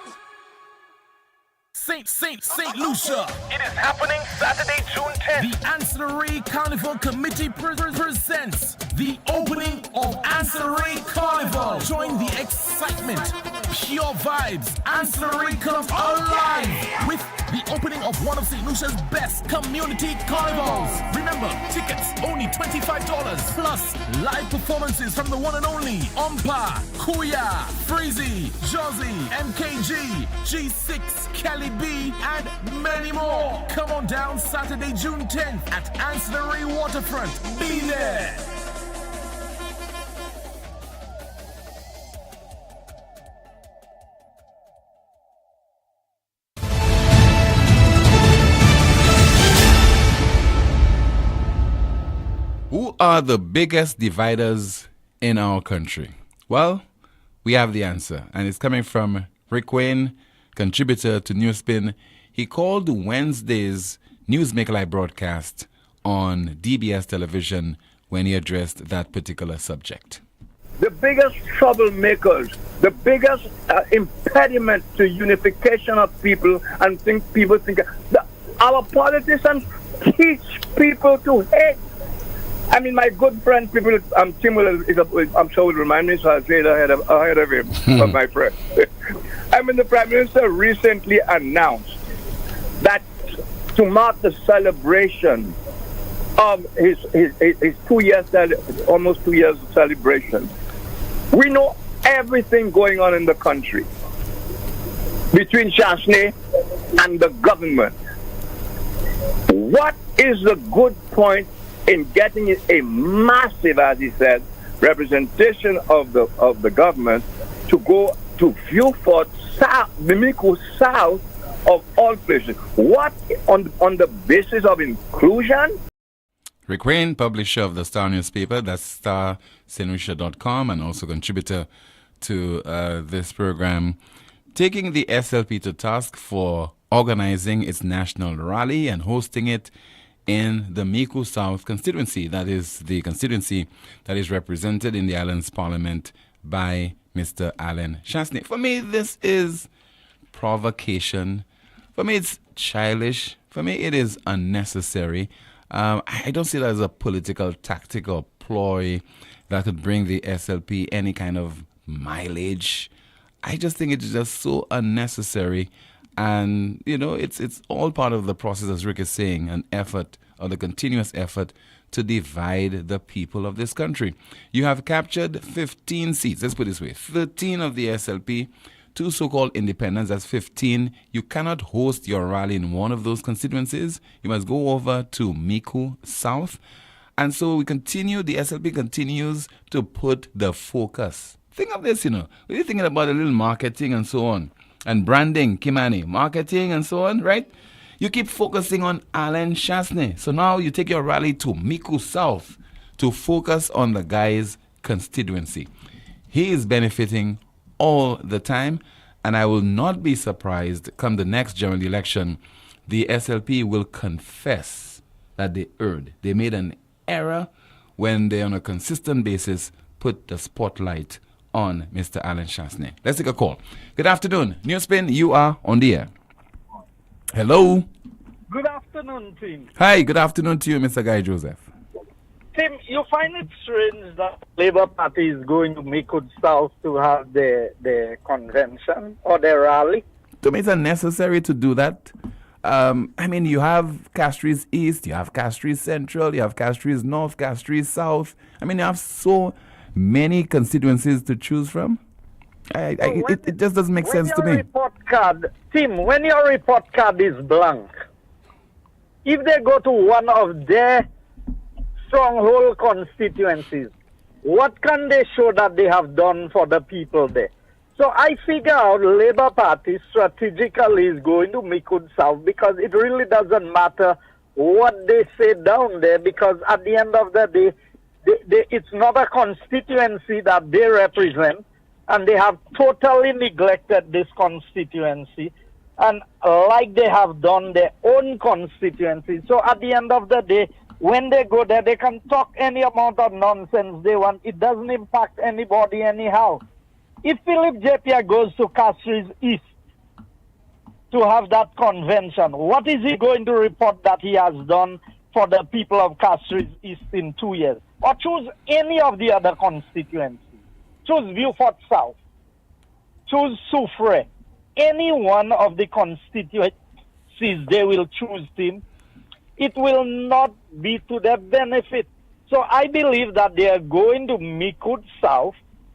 St. Lucia. It is happening Saturday, June 10th. The Ancillary Carnival Committee presents the opening of Ancillary Carnival. Join the excitement, pure vibes. Ancillary comes alive with the opening of one of St. Lucia's best community carnivals. Remember, tickets only $25 plus live performances from the one and only Ompa, Kuya, Freezy, Josie, MKG, G6, Kelly B, and many more. Come on down Saturday, June 10th at Ancillary Waterfront. Be there. Who are the biggest dividers in our country? Well, we have the answer, and it's coming from Rick Wayne, contributor to NewsSpin. He called Wednesday's Newsmaker Live broadcast on DBS television when he addressed that particular subject. The biggest troublemakers, the biggest impediment to unification of people, and people think our politicians teach people to hate. I mean, my good friend, Tim I'm sure will remind me, so I'll say it ahead of him, of my friend. I mean, the Prime Minister recently announced that to mark the celebration of his 2 years, almost 2 years of celebration, we know everything going on in the country between Chasney and the government. What is the good point in getting a massive, as he said, representation of the government to go to Viewfort South, Mimico South of all places? What on the basis of inclusion? Rick Wayne, publisher of the Star newspaper, that's StarStLucia.com, and also contributor to this program, taking the SLP to task for organizing its national rally and hosting it in the Mico South constituency. That is the constituency that is represented in the island's parliament by Mr. Alan Chasney. For me, this is provocation. For me, it's childish. For me, it is unnecessary. I don't see that as a political tactic or ploy that could bring the SLP any kind of mileage. I just think it's just so unnecessary. And, you know, it's all part of the process, as Rick is saying, an effort, or the continuous effort to divide the people of this country. You have captured 15 seats, let's put it this way, 13 of the SLP, 2 so-called independents, that's 15. You cannot host your rally in one of those constituencies. You must go over to Mico South. And so the SLP continues to put the focus. Think of this, when you're thinking about a little marketing and so on, and branding, Kimani, marketing and so on, right? You keep focusing on Alan Chasney. So now you take your rally to Mico South to focus on the guy's constituency. He is benefiting all the time, and I will not be surprised come the next general election, the SLP will confess that they made an error when they on a consistent basis put the spotlight on Mr. Alan Chasney. Let's take a call. Good afternoon. NewsSpin, you are on the air. Hello. Good afternoon, Tim. Hi, good afternoon to you, Mr. Guy Joseph. Tim, you find it strange that Labour Party is going to Mico South to have their convention or their rally? To me, it's unnecessary to do that. I mean, you have Castries East, you have Castries Central, you have Castries North, Castries South. I mean, you have so many constituencies to choose from. It just doesn't make sense to me. Tim, when your report card is blank, if they go to one of their stronghold constituencies, what can they show that they have done for the people there? So I figure out Labour Party strategically is going to Mico South because it really doesn't matter what they say down there, because at the end of the day, it's not a constituency that they represent, and they have totally neglected this constituency, and like they have done their own constituency. So at the end of the day, when they go there, they can talk any amount of nonsense they want. It doesn't impact anybody anyhow. If Philip Japier goes to Castries East to have that convention, what is he going to report that he has done for the people of Castries East in 2 years? Or choose any of the other constituencies. Choose Viewfort South. Choose Soufrière. Any one of the constituencies they will choose him. It will not be to their benefit. So I believe that they are going to Mico South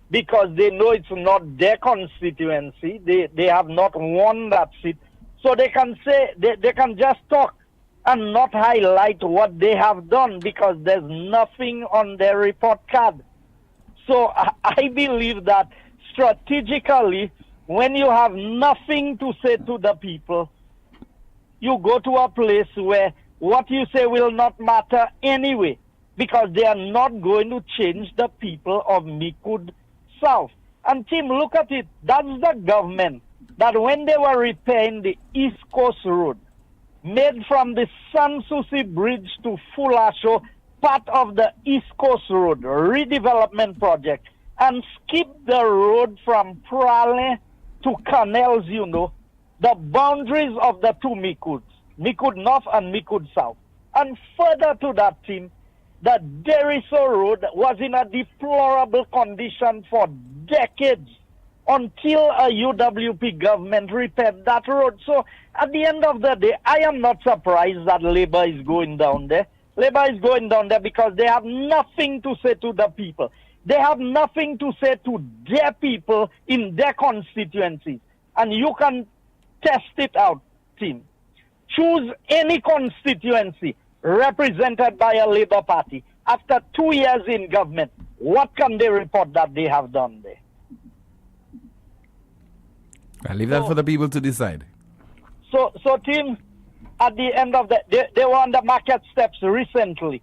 because they know it's not their constituency. They have not won that seat. So they can say, they can just talk and not highlight what they have done because there's nothing on their report card. So I believe that strategically, when you have nothing to say to the people, you go to a place where what you say will not matter anyway, because they are not going to change the people of Mikud South. And Tim, look at it. That's the government that when they were repairing the East Coast Road, made from the Sanssouci Bridge to Fulasho, part of the East Coast Road redevelopment project, and skipped the road from Prale to Canals, you know, the boundaries of the two Mikuds, Mikud North and Mikud South. And further to that, Tim, the Deriso Road was in a deplorable condition for decades until a UWP government repaired that road. So at the end of the day, I am not surprised that Labour is going down there. Labour is going down there because they have nothing to say to the people. They have nothing to say to their people in their constituencies. And you can test it out, Tim. Choose any constituency represented by a Labour Party. After 2 years in government, what can they report that they have done there? I'll leave that for the people to decide. So Tim, at the end of the they were on the market steps recently.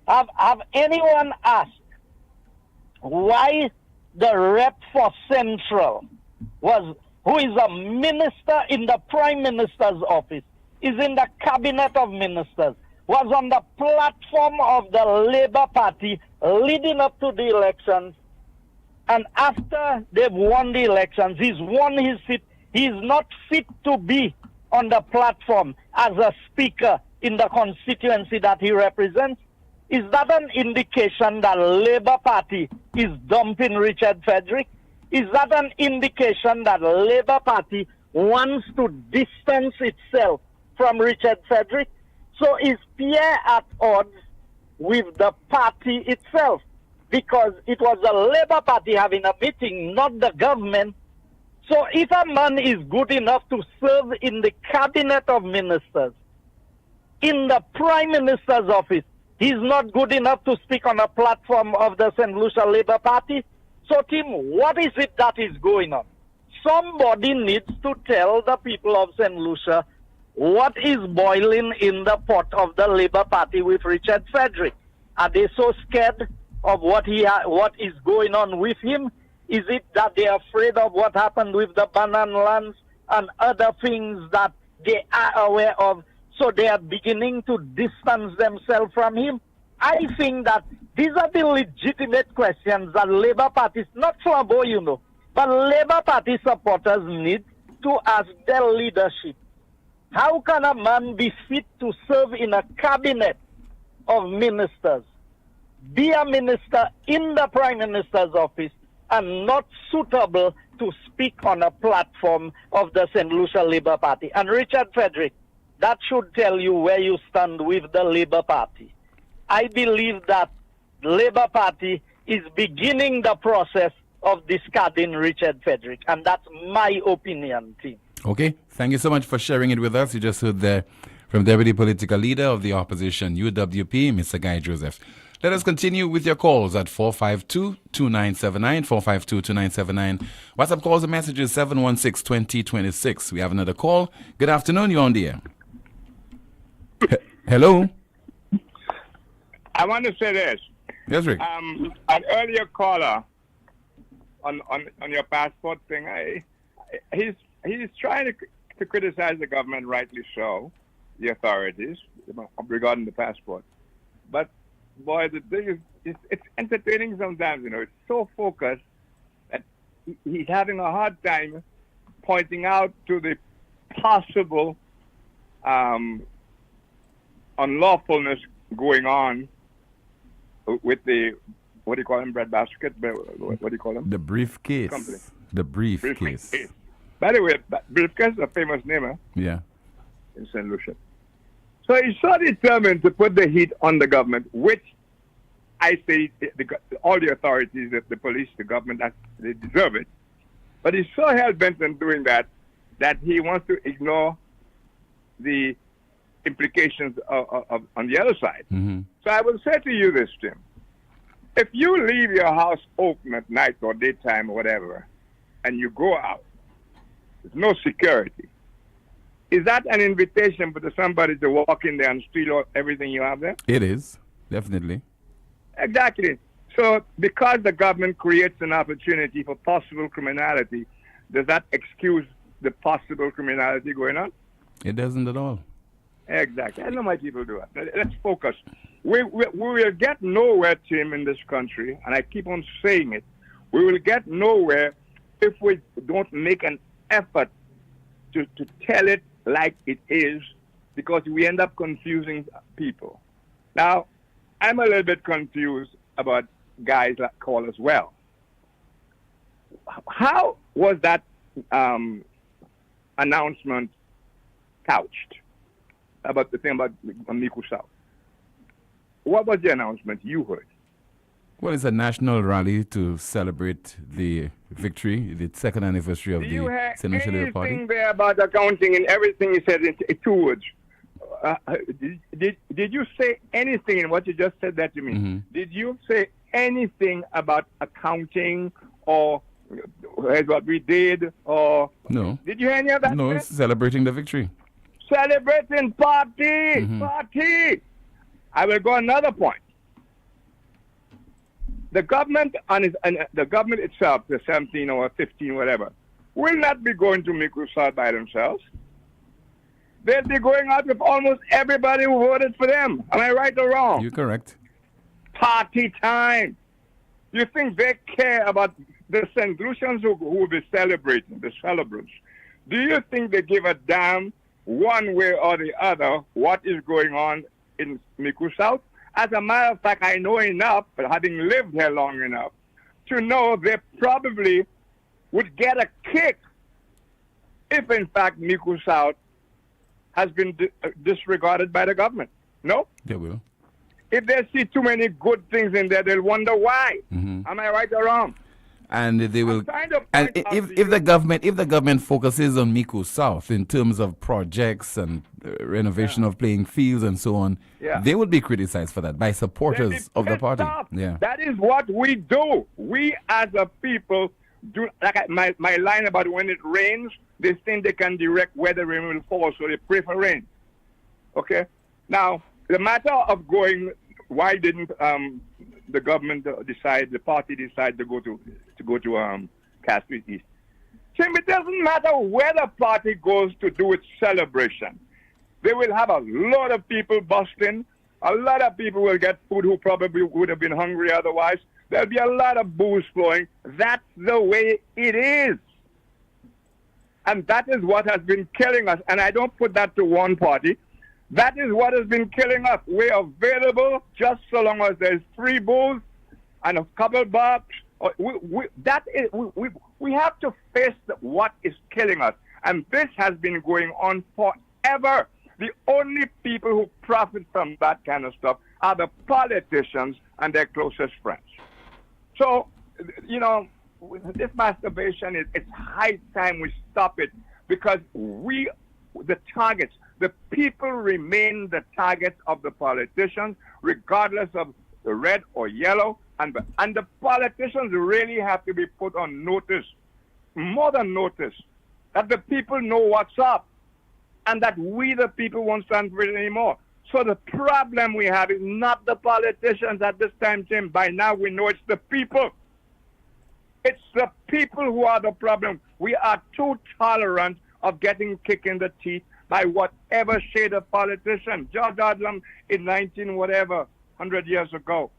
Have anyone asked why the rep for Central who is a minister in the Prime Minister's office, is in the Cabinet of Ministers, was on the platform of the Labour Party leading up to the elections, and after they've won the elections, he's won his seat. He's not fit to be on the platform as a speaker in the constituency that he represents. Is that an indication that Labour Party is dumping Richard Frederick? Is that an indication that Labour Party wants to distance itself from Richard Frederick? So is Pierre at odds with the party itself? Because it was the Labour Party having a meeting, not the government. So if a man is good enough to serve in the Cabinet of Ministers, in the Prime Minister's office, he's not good enough to speak on a platform of the St. Lucia Labour Party. So, Tim, what is it that is going on? Somebody needs to tell the people of St. Lucia what is boiling in the pot of the Labour Party with Richard Frederick. Are they so scared of what is going on with him? Is it that they are afraid of what happened with the Banan lands and other things that they are aware of, so they are beginning to distance themselves from him? I think that these are the legitimate questions that Labour parties, not Flambeau, you know, but Labour Party supporters need to ask their leadership. How can a man be fit to serve in a cabinet of ministers, be a minister in the Prime Minister's office, and not suitable to speak on a platform of the St. Lucia Labour Party? And Richard Frederick, that should tell you where you stand with the Labour Party. I believe that the Labour Party is beginning the process of discarding Richard Frederick, and that's my opinion, Tim. Okay, thank you so much for sharing it with us. You just heard there from Deputy Political Leader of the Opposition, UWP, Mr. Guy Joseph. Let us continue with your calls at 452-2979, 452-2979. WhatsApp calls and messages 716-2026. We have another call. Good afternoon, you're on the air. Hello? I want to say this. Yes, Rick. An earlier caller on your passport thing, he's trying to criticize the government, rightly so, the authorities, regarding the passport. But boy, the thing is, it's entertaining sometimes. You know, it's so focused that he's having a hard time pointing out to the possible unlawfulness going on with the, what do you call them, breadbasket? What do you call them? The briefcase. Company. The briefcase. By the way, briefcase is a famous name, huh? Yeah. In St. Lucia. So he's so determined to put the heat on the government, which I say all the authorities, the police, the government, they deserve it. But he's so hell-bent on doing that he wants to ignore the implications of on the other side. Mm-hmm. So I will say to you this, Tim. If you leave your house open at night or daytime or whatever, and you go out, there's no security. Is that an invitation for somebody to walk in there and steal everything you have there? It is, definitely. Exactly. So because the government creates an opportunity for possible criminality, does that excuse the possible criminality going on? It doesn't at all. Exactly. I know my people do it. Let's focus. We will get nowhere, Tim, in this country, and I keep on saying it. We will get nowhere if we don't make an effort to tell it like it is, because we end up confusing people. Now, I'm a little bit confused about guys that call as well. How was that announcement couched about the thing about Miku South? What was the announcement you heard? Well, it's a national rally to celebrate the victory, the second anniversary of the St. Lucia Labour Party. Anything there about accounting and everything you said in 2 words? Did you say anything in what you just said that to me? Mm-hmm. Did you say anything about accounting or here's what we did? Or No. did you hear any of that? No, it's celebrating the victory. Celebrating party, Mm-hmm. party. I will go another point. The government and the government itself, the 17 or 15, whatever, will not be going to Miku South by themselves. They'll be going out with almost everybody who voted for them. Am I right or wrong? You're correct. Party time. You think they care about the St. Lucians who will be celebrating, the celebrants? Do you think they give a damn one way or the other what is going on in Miku South? As a matter of fact, I know enough, but having lived here long enough, to know they probably would get a kick if, in fact, Miku South has been disregarded by the government. No? They will. If they see too many good things in there, they'll wonder why. Mm-hmm. Am I right or wrong? And they will. And if the government focuses on Miku South in terms of projects and renovation of playing fields and so on, they will be criticized for that by supporters of the party. Yeah. That is what we do. We as a people do. Like my line about when it rains, they think they can direct where the rain will fall, so they pray for rain. Okay. Now the matter of going. Why didn't the government decide? The party decide to go to Castries East? Tim, it doesn't matter where the party goes to do its celebration. They will have a lot of people busting. A lot of people will get food who probably would have been hungry otherwise. There'll be a lot of booze flowing. That's the way it is. And that is what has been killing us. And I don't put that to one party. That is what has been killing us. We're available just so long as there's free booze and a couple bucks. We have to face what is killing us. And this has been going on forever. The only people who profit from that kind of stuff are the politicians and their closest friends. So, you know, this masturbation, it's high time we stop it, because the targets, the people remain the targets of the politicians, regardless of the red or yellow, and the politicians really have to be put on notice, more than notice, that the people know what's up, and that we the people won't stand for it anymore. So the problem we have is not the politicians at this time, Tim. By now we know it's the people. It's the people who are the problem. We are too tolerant of getting kicked in the teeth by whatever shade of politician. George Odlum in 100 years ago,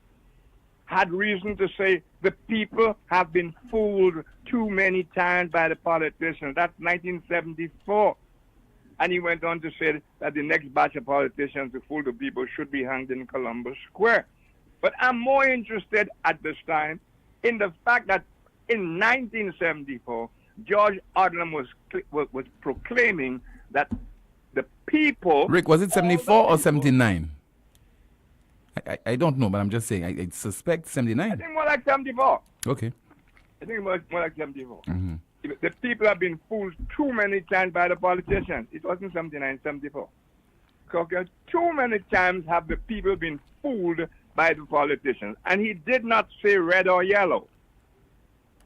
had reason to say the people have been fooled too many times by the politicians. That's 1974. And he went on to say that the next batch of politicians who fool the people should be hanged in Columbus Square. But I'm more interested at this time in the fact that in 1974, George Odlum was proclaiming that the people... Rick, was it 74 or 79? I don't know, but I'm just saying, I suspect 79. I think more like 74. Okay. I think more like 74. Mm-hmm. The people have been fooled too many times by the politicians. It wasn't 79, 74. Okay? Too many times have the people been fooled by the politicians. And he did not say red or yellow.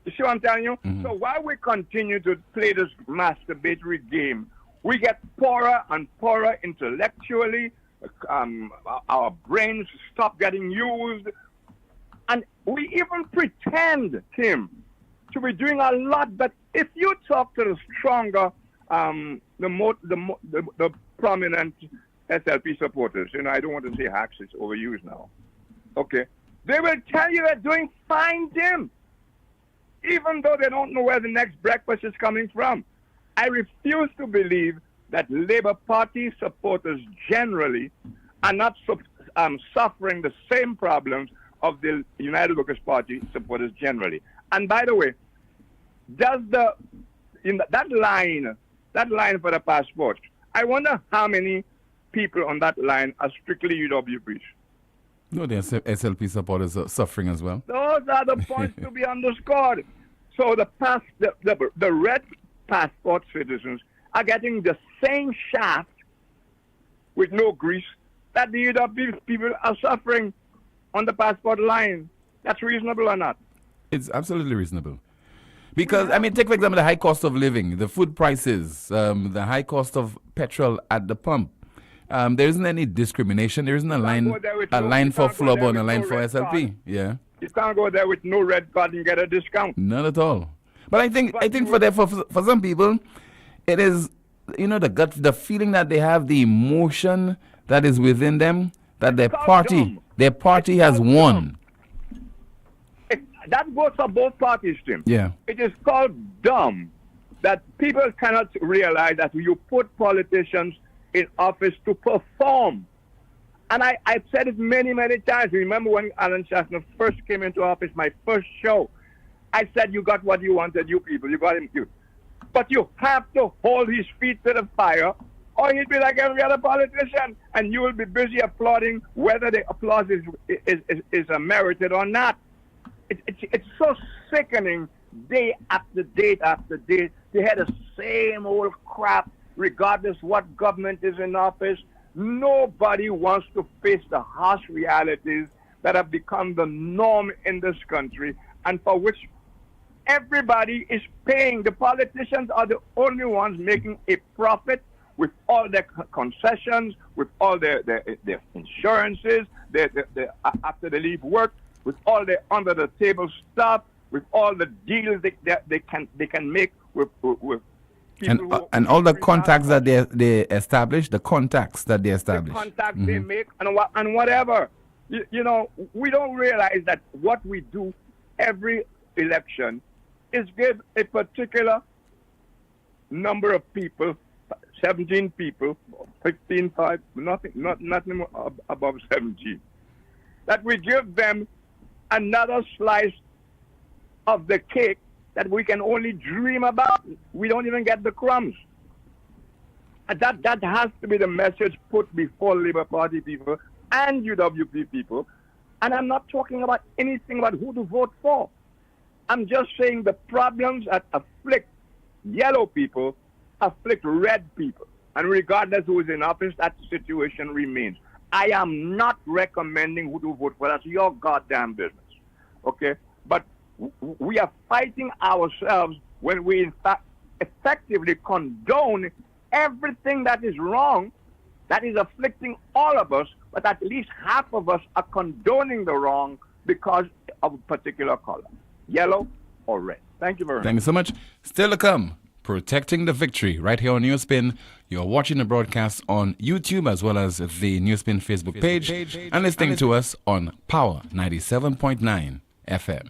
You see what I'm telling you? Mm-hmm. So while we continue to play this masturbatory game, we get poorer and poorer intellectually. Our brains stop getting used. And we even pretend, Tim, to be doing a lot. But if you talk to the stronger, the prominent SLP supporters, I don't want to say hacks, it's overused now. Okay. They will tell you they're doing fine, Tim, even though they don't know where the next breakfast is coming from. I refuse to believe that Labour Party supporters generally are not suffering the same problems of the United Workers' Party supporters generally. And by the way, does that line for the passport, I wonder how many people on that line are strictly UWPs. No, the SLP supporters are suffering as well. Those are the points to be underscored. So the red passport citizens are getting the same shaft with no grease that the UWP people are suffering on the passport line. That's reasonable or not? It's absolutely reasonable. Because, take for example the high cost of living, the food prices, the high cost of petrol at the pump. There isn't any discrimination. There isn't a line for Flubber and a line for SLP. Yeah. You can't go there with no red card and get a discount. Not at all. But I think for some people, it is, the feeling that they have, the emotion that is within them, that their party has won. That goes for both parties, Tim. Yeah. It is called dumb that people cannot realize that you put politicians in office to perform. And I've said it many, many times. Remember when Alan Chastner first came into office, my first show, I said, you got what you wanted, you people. You got him cute. But you have to hold his feet to the fire, or he'll be like every other politician, and you will be busy applauding whether the applause is merited or not. It's so sickening day after day after day to hear the same old crap regardless what government is in office. Nobody wants to face the harsh realities that have become the norm in this country and for which everybody is paying. The politicians are the only ones making a profit with all their concessions, with all their insurances, after they leave work, with all their under-the-table stuff, with all the deals they can make with people and all the contacts that they establish, they make, and whatever. We don't realize that what we do every election is give a particular number of people, 17 people, 15, 5, nothing above 17, that we give them another slice of the cake that we can only dream about. We don't even get the crumbs. And that has to be the message put before Labour Party people and UWP people. And I'm not talking about anything about who to vote for. I'm just saying the problems that afflict yellow people afflict red people. And regardless who is in office, that situation remains. I am not recommending who to vote for. That's your goddamn business. Okay? But we are fighting ourselves when we in fact effectively condone everything that is wrong, that is afflicting all of us, but at least half of us are condoning the wrong because of a particular color, yellow or red. Thank you very much. Thank you so much. Still to come, protecting the victory right here on NewsSpin. You're watching the broadcast on YouTube as well as the NewsSpin Facebook page and listening to us on Power 97.9 FM.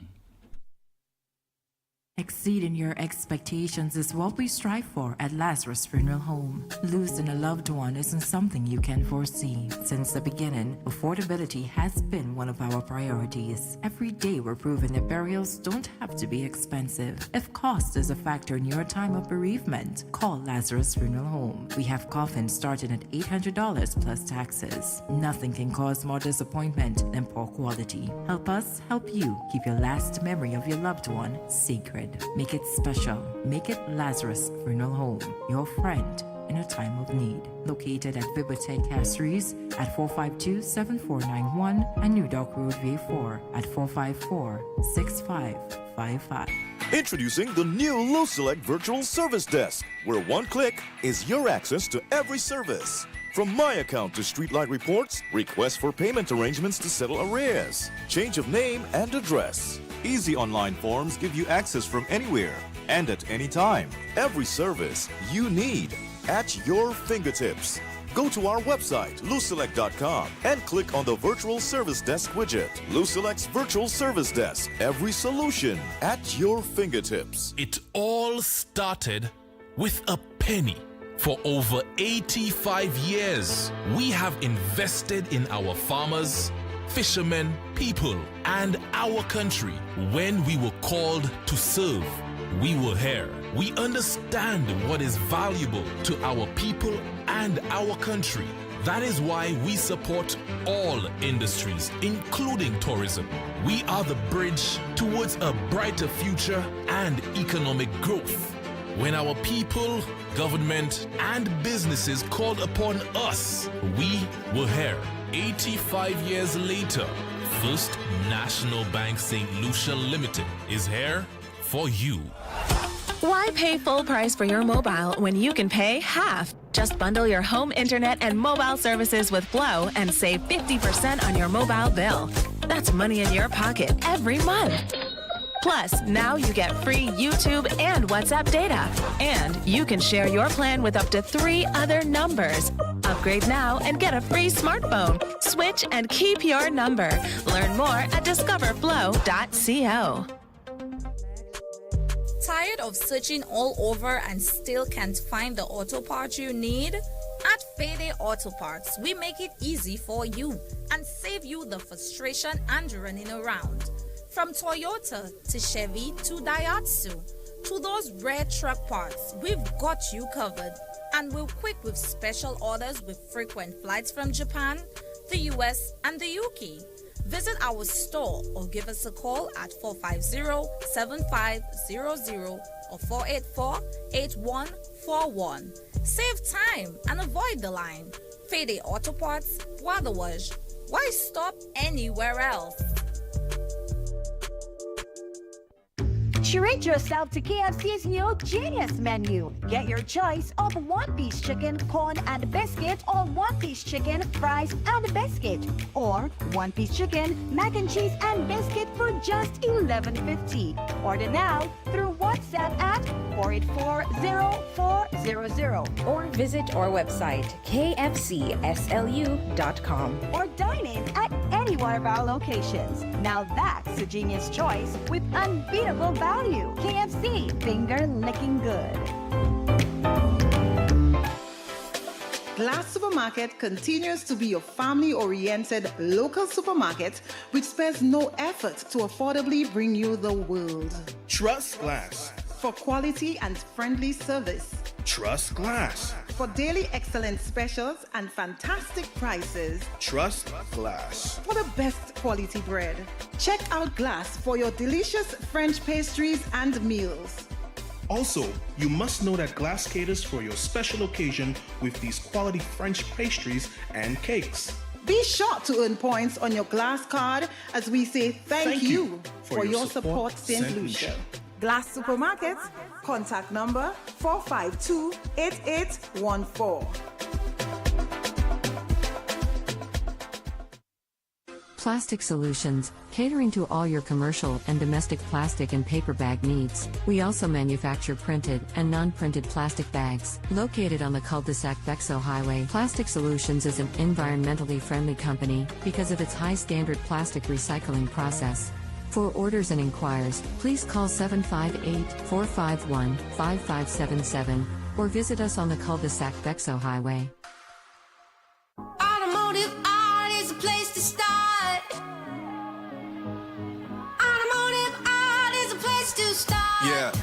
Exceeding your expectations is what we strive for at Lazarus Funeral Home. Losing a loved one isn't something you can foresee. Since the beginning, affordability has been one of our priorities. Every day we're proving that burials don't have to be expensive. If cost is a factor in your time of bereavement, call Lazarus Funeral Home. We have coffins starting at $800 plus taxes. Nothing can cause more disappointment than poor quality. Help us help you keep your last memory of your loved one sacred. Make it special. Make it Lazarus Funeral Home, your friend in a time of need. Located at Bibliotheque Castries at 452-7491 and New Dock Road V4 at 454-6555. Introducing the new Low Select Virtual Service Desk, where one click is your access to every service. From my account to streetlight reports, requests for payment arrangements to settle arrears, change of name and address. Easy online forms give you access from anywhere and at any time. Every service you need at your fingertips. Go to our website, luselect.com, and click on the Virtual Service Desk widget. Luselect's Virtual Service Desk. Every solution at your fingertips. It all started with a penny. For over 85 years, we have invested in our farmers, fishermen, people, and our country. When we were called to serve, we were here. We understand what is valuable to our people and our country. That is why we support all industries, including tourism. We are the bridge towards a brighter future and economic growth. When our people, government, and businesses called upon us, we were here. 85 years later, First National Bank St. Lucia Limited is here for you. Why pay full price for your mobile when you can pay half? Just bundle your home internet and mobile services with Flow and save 50% on your mobile bill. That's money in your pocket every month. Plus, now you get free YouTube and WhatsApp data. And you can share your plan with up to 3 other numbers. Upgrade now and get a free smartphone. Switch and keep your number. Learn more at discoverflow.co. Tired of searching all over and still can't find the auto parts you need? At Fede Auto Parts, we make it easy for you and save you the frustration and running around. From Toyota to Chevy to Daihatsu to those rare truck parts, we've got you covered. And we're quick with special orders with frequent flights from Japan, the US, and the UK. Visit our store or give us a call at 450-7500 or 484-8141. Save time and avoid the line. Fede Auto Parts, Wadawaj. Why stop anywhere else? Treat yourself to KFC's new Genius Menu. Get your choice of one-piece chicken, corn, and biscuit, or one-piece chicken, fries, and biscuit, or one-piece chicken, mac and cheese, and biscuit for just $11.50. Order now through WhatsApp at 484-0400. Or visit our website, kfcslu.com. Or dine in at any one of our locations. Now that's a genius choice with unbeatable value. KFC, finger licking good. Glass Supermarket continues to be your family-oriented local supermarket which spares no effort to affordably bring you the world. Trust Glass. For quality and friendly service. Trust Glass. For daily excellent specials and fantastic prices. Trust Glass. For the best quality bread. Check out Glass for your delicious French pastries and meals. Also, you must know that Glass caters for your special occasion with these quality French pastries and cakes. Be sure to earn points on your Glass card as we say thank you for your support, St. Lucia. Glass Supermarket, contact number 452-8814. Plastic Solutions, catering to all your commercial and domestic plastic and paper bag needs. We also manufacture printed and non-printed plastic bags. Located on the cul-de-sac Bexo Highway, Plastic Solutions is an environmentally friendly company because of its high standard plastic recycling process. For orders and inquiries, please call 758-451-5577 or visit us on the cul-de-sac Bexo Highway. Automotive art is a place to start. Automotive art is a place to start. Yeah,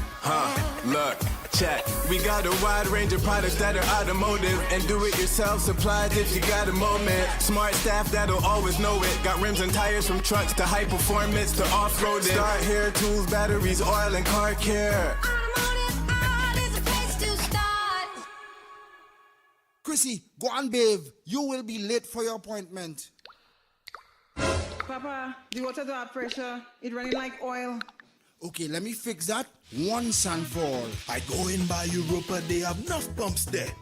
look, check. We got a wide range of products that are automotive and do-it-yourself supplies if you got a moment. Smart staff that'll always know it. Got rims and tires from trucks to high performance to off-roading. Start here, tools, batteries, oil, and car care. Automotive art is a place to start. Chrissy, go on, babe. You will be late for your appointment. Papa, the water to our pressure, it running like oil. Okay, let me fix that once and for all. I go in by Europa, they have enough pumps there.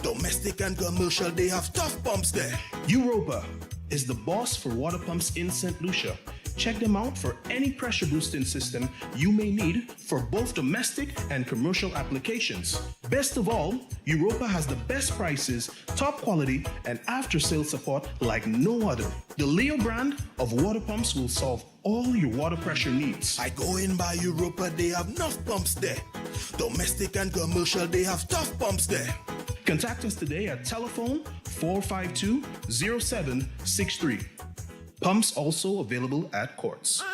Domestic and commercial, they have tough pumps there. Europa is the boss for water pumps in St. Lucia. Check them out for any pressure boosting system you may need for both domestic and commercial applications. Best of all, Europa has the best prices, top quality, and after-sale support like no other. The Leo brand of water pumps will solve all your water pressure needs. I go in by Europa, they have enough pumps there. Domestic and commercial, they have tough pumps there. Contact us today at telephone 452-0763. Pumps also available at courts.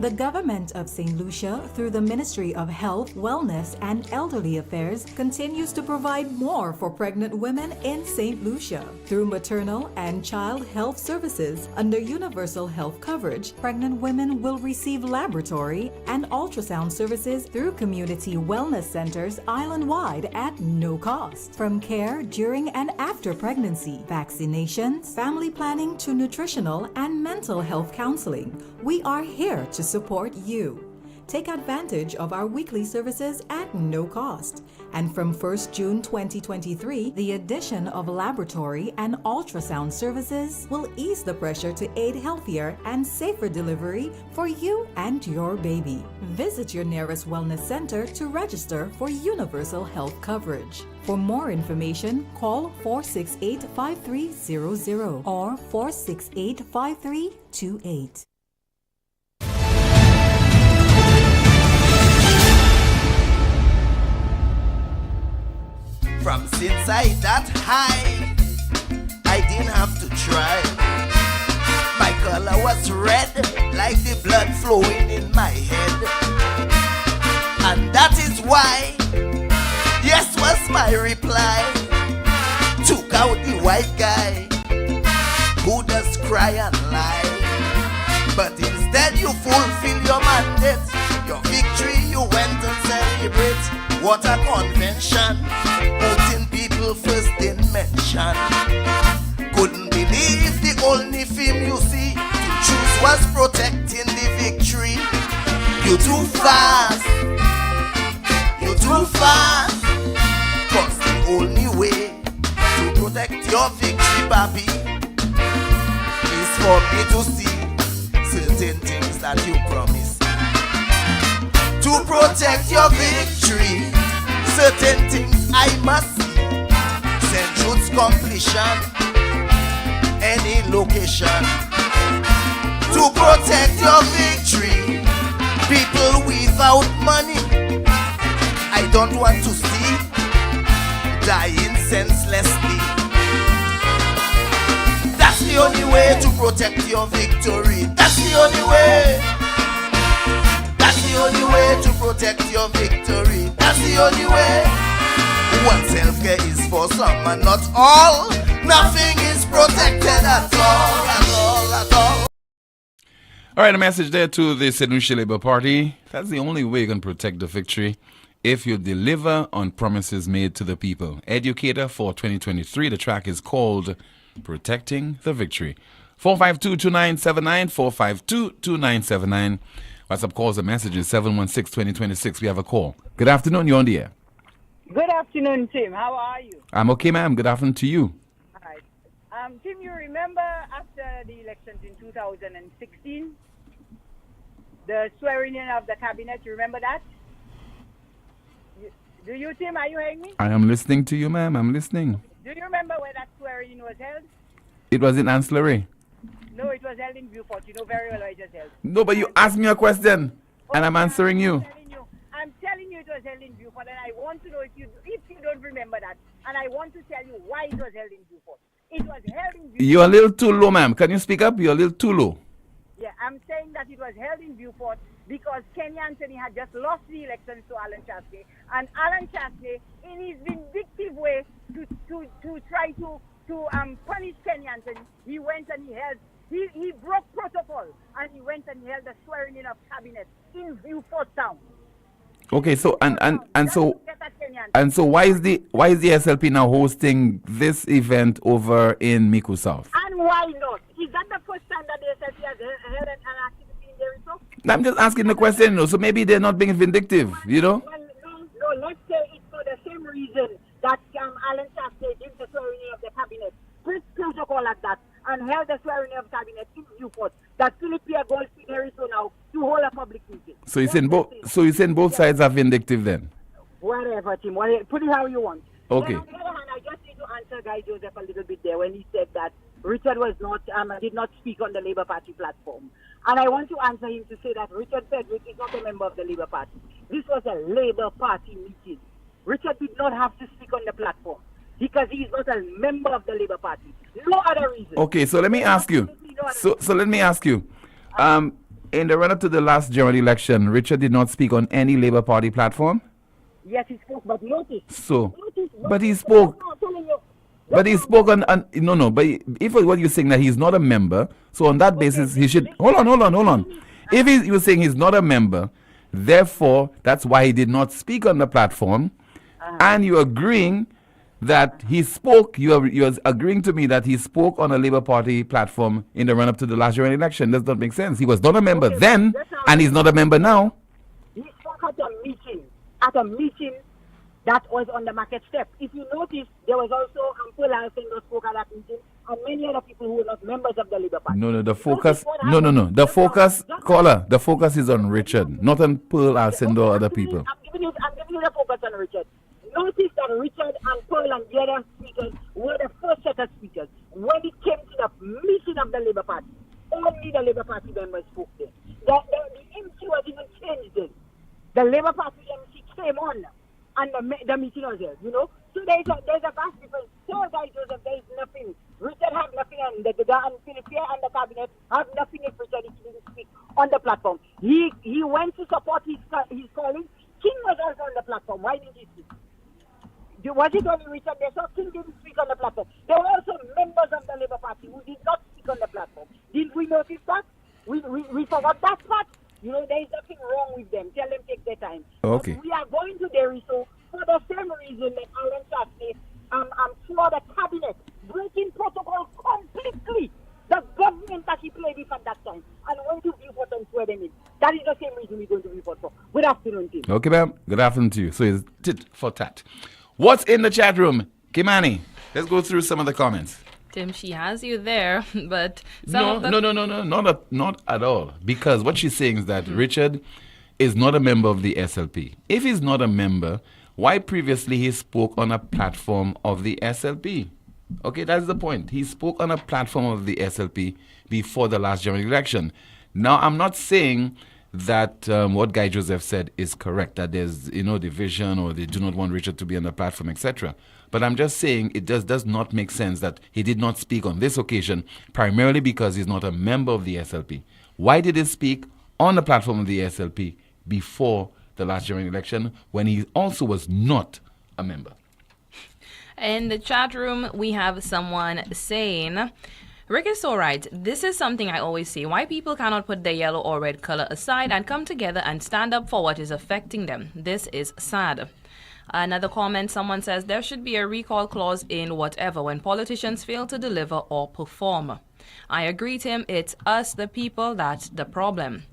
The government of St. Lucia, through the Ministry of Health, Wellness, and Elderly Affairs, continues to provide more for pregnant women in St. Lucia. Through maternal and child health services under universal health coverage, pregnant women will receive laboratory and ultrasound services through community wellness centers island-wide at no cost. From care during and after pregnancy, vaccinations, family planning to nutritional and mental health counseling, we are here to support you. Take advantage of our weekly services at no cost. And from 1st June 2023, the addition of laboratory and ultrasound services will ease the pressure to aid healthier and safer delivery for you and your baby. Visit your nearest wellness center to register for universal health coverage. For more information, call 468-5300 or 468-5328. From since I that high, I didn't have to try. My color was red, like the blood flowing in my head. And that is why, yes was my reply. Took out the white guy, who does cry and lie. But instead you fulfill your mandate. Your victory you went and celebrate. What a convention, putting people first in mention. Couldn't believe the only film you see to choose was protecting the victory. You too fast, you too fast. Cause the only way to protect your victory, papi, is for me to see certain things that you promised. To protect your victory, certain things I must see. St. Jude's completion, any location. To protect your victory, people without money, I don't want to see dying senselessly. That's the only way to protect your victory. That's the only way. That's the only way to protect your victory. That's the only way. What self-care is for some and not all. Nothing is protected at all, at all, at all. All right, a message there to the St. Lucia Labour Party. That's the only way you can protect the victory, if you deliver on promises made to the people. Educator for 2023. The track is called Protecting the Victory. 452-2979, 452-2979. WhatsApp calls and messages 716-2026. We have a call. Good afternoon, you're on the air. Good afternoon, Tim. How are you? I'm okay, ma'am. Good afternoon to you. All right. Tim, you remember after the elections in 2016, the swearing in of the cabinet, you remember that? Do you, Tim, are you hearing me? I am listening to you, ma'am. I'm listening. Do you remember where that swearing in was held? It was in Ancillary. No, it was held in Beaufort. You know very well where it was held. No, but you asked me a question, and I'm answering you. I'm telling you it was held in Beaufort, and I want to know if you don't remember that. And I want to tell you why it was held in Beaufort. It was held in Beaufort. You're a little too low, ma'am. Can you speak up? You're a little too low. Yeah, I'm saying that it was held in Beaufort because Kenny Anthony had just lost the elections to Alan Chasney. And Alan Chasney, in his vindictive way to try to punish Kenny Anthony, he went and he broke protocol, and he went and he held the swearing in of cabinet in Beaufort town. Okay, so so why is the SLP now hosting this event over in Miku South? And why not? Is that the first time that the SLP has held an activity in their so? I'm just asking the question, so maybe they're not being vindictive, Well, no, let's say it's for the same reason that Alan Chastain did the swearing in of the cabinet, put protocol at that, and held the swearing in of cabinet in Newport, that Philip Pierre Goldstein Harrison now to hold a public meeting. So you're saying both sides are vindictive then? Whatever, Tim. Put it how you want. Okay. Then on the other hand, I just need to answer Guy Joseph a little bit there when he said that Richard was not did not speak on the Labour Party platform. And I want to answer him to say that Richard Frederick is not a member of the Labour Party. This was a Labour Party meeting. Richard did not have to speak on the platform because he is not a member of the Labour Party. No other reason. Okay, so let me ask you. So let me ask you. In the run-up to the last general election, Richard did not speak on any Labour Party platform? Yes, he spoke, but notice. So, but he spoke. But he spoke on no. But if what you're saying that he's not a member, so on that basis he should hold on. If you're saying he's not a member, therefore that's why he did not speak on the platform, and you're agreeing that he spoke. You're agreeing to me that he spoke on a Labour Party platform in the run-up to the last general election. Does not make sense. He was not a member then, and he's not a member now. He spoke at a meeting that was on the market step. If you notice, there was also Poleon who spoke at that meeting, and many other people who were not members of the Labour Party. No. The focus. No. The focus, caller. The focus is on Richard, not on Pearl Alcindor or other people. I'm giving you the focus on Richard. Notice that Richard and Pearl and the other speakers were the first set of speakers. When it came to the meeting of the Labour Party, only the Labour Party members spoke there. The MC was even changed then. The Labour Party MC came on, and the meeting was there, you know. So there's a vast difference. So, Guy Joseph, there is nothing. Richard have nothing, and Philip Pierre and the cabinet have nothing if Richard didn't speak on the platform. He went to support his calling. King was also on the platform. Why didn't he speak? Was it only Richard there? So King didn't speak on the platform. There were also members of the Labour Party who did not speak on the platform. Didn't we notice that? We forgot that part. You know, there is nothing wrong with them. Tell them take their time. Okay. But we are going to Deriso for the same reason that Alan Chastain for the cabinet, breaking protocol completely. The government that he played with at that time, and went to Beaufort and swear them in. That is the same reason we're going to Beaufort for. Good afternoon, Tim. Okay, ma'am. Good afternoon to you. So it's tit for tat. What's in the chat room? Kimani, let's go through some of the comments. Tim, she has you there, but No, not at all. Because what she's saying is that Richard is not a member of the SLP. If he's not a member, why previously he spoke on a platform of the SLP? Okay, that's the point. He spoke on a platform of the SLP before the last general election. Now, I'm not saying that what Guy Joseph said is correct, that there's division or they do not want Richard to be on the platform, etc. But I'm just saying it does not make sense that he did not speak on this occasion, primarily because he's not a member of the SLP. Why did he speak on the platform of the SLP before the last general election when he also was not a member? In the chat room, we have someone saying, Rick is so right. This is something I always say. Why people cannot put their yellow or red color aside and come together and stand up for what is affecting them. This is sad. Another comment, someone says there should be a recall clause in whatever when politicians fail to deliver or perform. I agree, Tim. It's us, the people, that's the problem.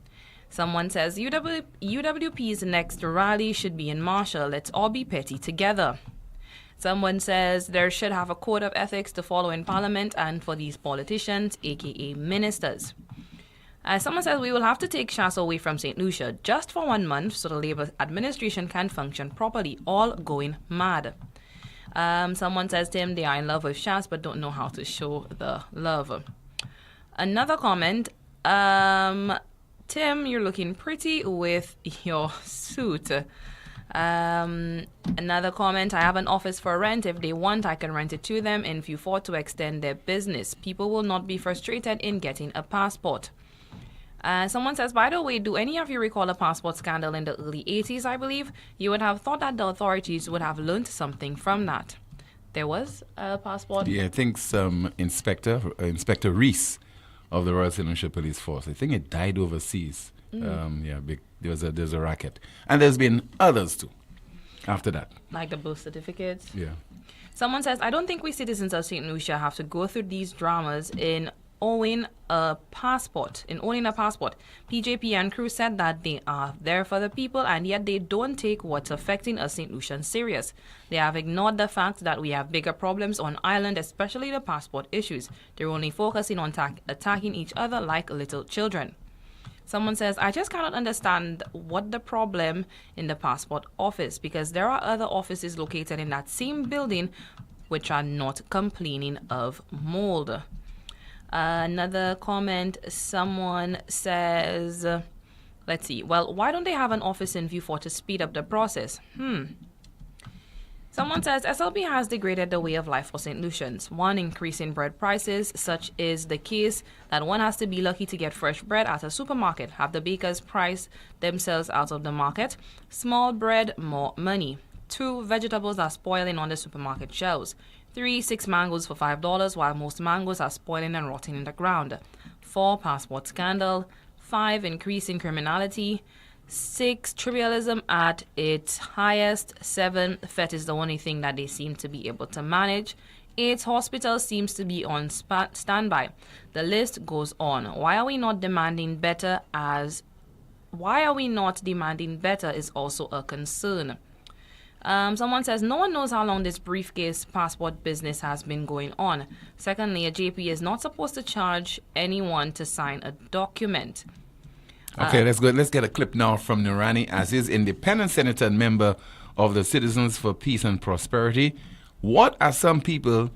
Someone says UWP's next rally should be in Marshall. Let's all be petty together. Someone says there should have a code of ethics to follow in Parliament and for these politicians, aka ministers. Someone says we will have to take Shas away from St. Lucia just for 1 month so the Labour administration can function properly, all going mad. Someone says, Tim, they are in love with Shas but don't know how to show the love. Another comment, Tim, you're looking pretty with your suit. Another comment, I have an office for rent. If they want, I can rent it to them in Beaufort to extend their business. People will not be frustrated in getting a passport. Someone says, by the way, do any of you recall a passport scandal in the early 80s, I believe? You would have thought that the authorities would have learned something from that. There was a passport. Yeah, I think some Inspector Reese of the Royal St. Lucia Police Force, I think it died overseas. There's a racket. And there's been others too after that. Like the birth certificates? Yeah. Someone says, I don't think we citizens of St. Lucia have to go through these dramas in owning a passport. PJP and crew said that they are there for the people, and yet they don't take what's affecting us St. Lucians serious. They have ignored the fact that we have bigger problems on island, especially the passport issues. They're only focusing on attacking each other like little children. Someone says, I just cannot understand what the problem in the passport office, because there are other offices located in that same building which are not complaining of mold. Another comment, someone says, let's see, well, why don't they have an office in Vieux Fort to speed up the process? Someone says, SLP has degraded the way of life for St. Lucians. One, increasing bread prices. Such is the case that one has to be lucky to get fresh bread at a supermarket. Have the bakers price themselves out of the market. Small bread, more money. 2, vegetables are spoiling on the supermarket shelves. 3, 6 mangoes for $5, while most mangoes are spoiling and rotting in the ground. 4, passport scandal. 5, increase in criminality. 6, trivialism at its highest. 7, FET is the only thing that they seem to be able to manage. 8, hospital seems to be on standby. The list goes on. Why are we not demanding better is also a concern. Someone says, no one knows how long this briefcase passport business has been going on. Secondly, a JP is not supposed to charge anyone to sign a document. Okay, let's go. Let's get a clip now from Nurani Aziz, independent senator and member of the Citizens for Peace and Prosperity. What are some people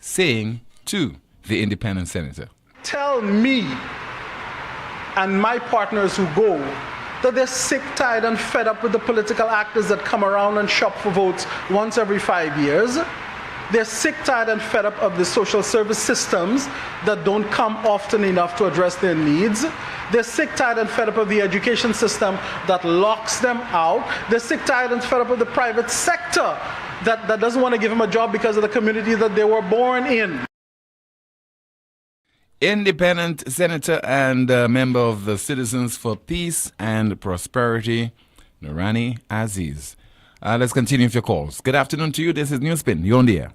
saying to the independent senator? Tell me and my partners who go that they're sick, tired, and fed up with the political actors that come around and shop for votes once every 5 years. They're sick, tired, and fed up of the social service systems that don't come often enough to address their needs. They're sick, tired, and fed up of the education system that locks them out. They're sick, tired, and fed up of the private sector that doesn't want to give them a job because of the community that they were born in. Independent senator and member of the Citizens for Peace and Prosperity, Nurani Aziz. Let's continue with your calls. Good afternoon to you. This is NewsSpin. You're on the air.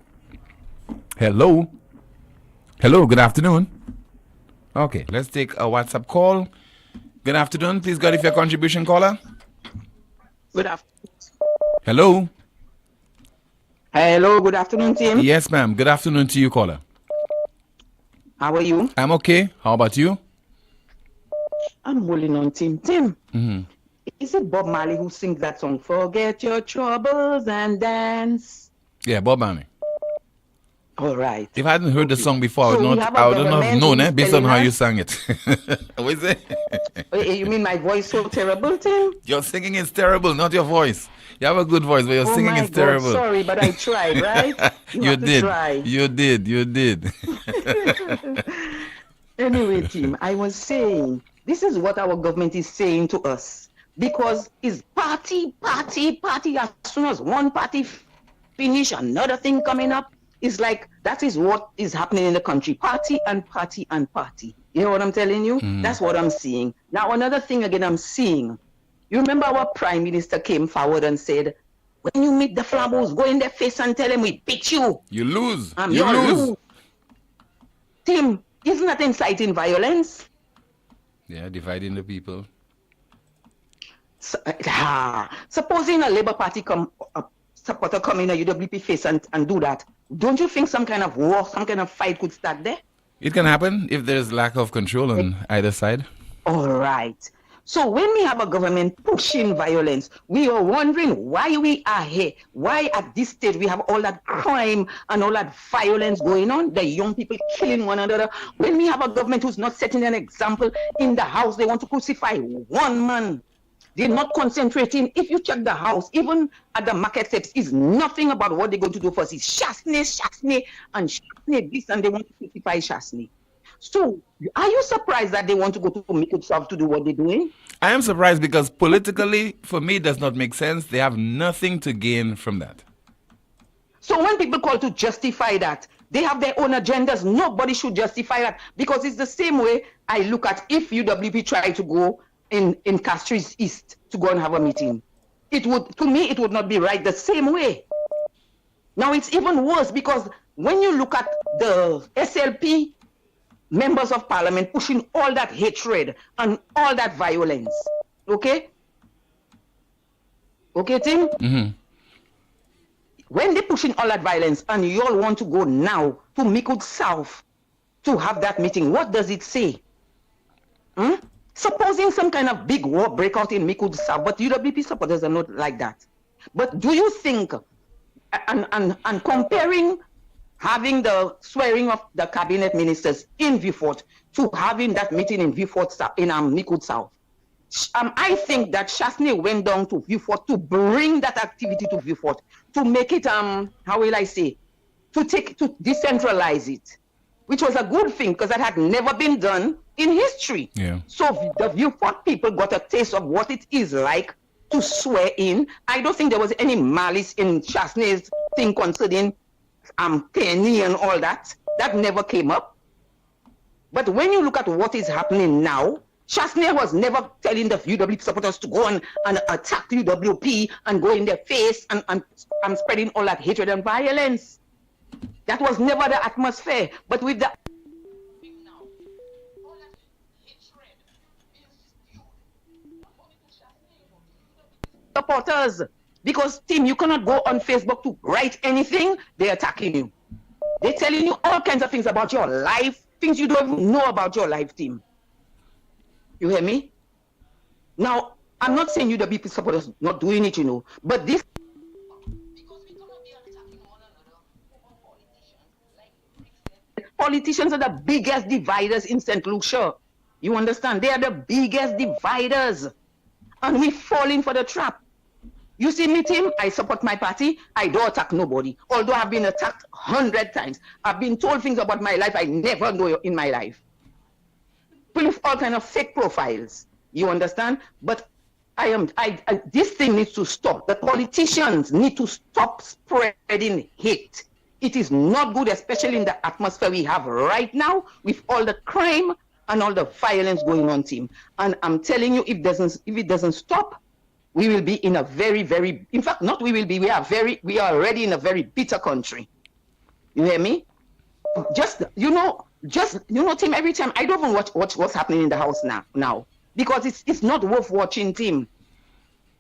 Hello. Hello, good afternoon. Okay, let's take a WhatsApp call. Good afternoon. Please go with your contribution, caller. Good afternoon. Hello. Hello, good afternoon, Tim. Yes, ma'am. Good afternoon to you, caller. How are you? I'm okay. How about you? I'm holding on, Tim. Is it Bob Marley who sings that song, Forget Your Troubles and Dance? Yeah, Bob Marley. All right. If I hadn't heard the song before, I would not have known based on how you sang it. What is it? You mean my voice so terrible, Tim? Your singing is terrible, not your voice. You have a good voice, but your singing is terrible. Sorry, but I tried, right? You did. You did. Anyway, Tim, I was saying, this is what our government is saying to us. Because it's party. As soon as one party finish, another thing coming up. It's like that is what is happening in the country. Party. You know what I'm telling you? That's what I'm seeing. Now, another thing again I'm seeing. You remember our Prime Minister came forward and said, when you meet the Flambos, go in their face and tell them we beat you. You lose. You lose. Tim, isn't that inciting violence? Yeah, dividing the people. Supposing a Labour Party supporter come in a UWP face and do that, don't you think some kind of war, some kind of fight could start there? It can happen if there's lack of control on either side. All right. So when we have a government pushing violence, we are wondering why we are here. Why at this stage we have all that crime and all that violence going on, the young people killing one another. When we have a government who's not setting an example in the house, they want to crucify one man. They're not concentrating. If you check the house, even at the market steps, is nothing about what they're going to do for us. It's Shasney, and this, and they want to crucify Shasney. So, are you surprised that they want to go to Microsoft to do what they're doing? I am surprised because politically, for me, it does not make sense. They have nothing to gain from that. So when people call to justify that, they have their own agendas. Nobody should justify that because it's the same way I look at if UWP try to go in Castries East to go and have a meeting. It would not be right the same way. Now it's even worse because when you look at the SLP, members of parliament pushing all that hatred and all that violence. Okay? Okay, Tim? Mm-hmm. When they're pushing all that violence and you all want to go now to Mikud South to have that meeting, what does it say? Supposing some kind of big war break out in Mikud South, but UWP supporters are not like that. But do you think, and comparing having the swearing of the cabinet ministers in Vieux-Fort to having that meeting in Vieux-Fort in Mikud South, I think that Chasney went down to Vieux-Fort to bring that activity to Vieux-Fort, to make it, how will I say, to decentralize it, which was a good thing because that had never been done in history. Yeah. So the Vieux-Fort people got a taste of what it is like to swear in. I don't think there was any malice in Chasney's thing concerning Kenny and all that. That never came up. But when you look at what is happening now, Chasney was never telling the UWP supporters to go and attack the UWP and go in their face and spreading all that hatred and violence. That was never the atmosphere. But with the supporters, because Tim, you cannot go on Facebook to write anything, they're attacking you. They're telling you all kinds of things about your life, things you don't even know about your life, Tim. You hear me? Now, I'm not saying UWP supporters not doing it, but this politicians are the biggest dividers in St. Lucia. You understand? They are the biggest dividers. And we're falling for the trap. You see me, Tim, I support my party. I don't attack nobody. Although I've been attacked 100 times. I've been told things about my life I never know in my life. With all kind of fake profiles. You understand? But this thing needs to stop. The politicians need to stop spreading hate. It is not good, especially in the atmosphere we have right now with all the crime and all the violence going on, Tim. And I'm telling you, if it doesn't stop, we will be in a very, very, in fact, not we will be, we are already in a very bitter country. You hear me? Tim, every time, I don't even watch what's happening in the house now. Because it's not worth watching, Tim.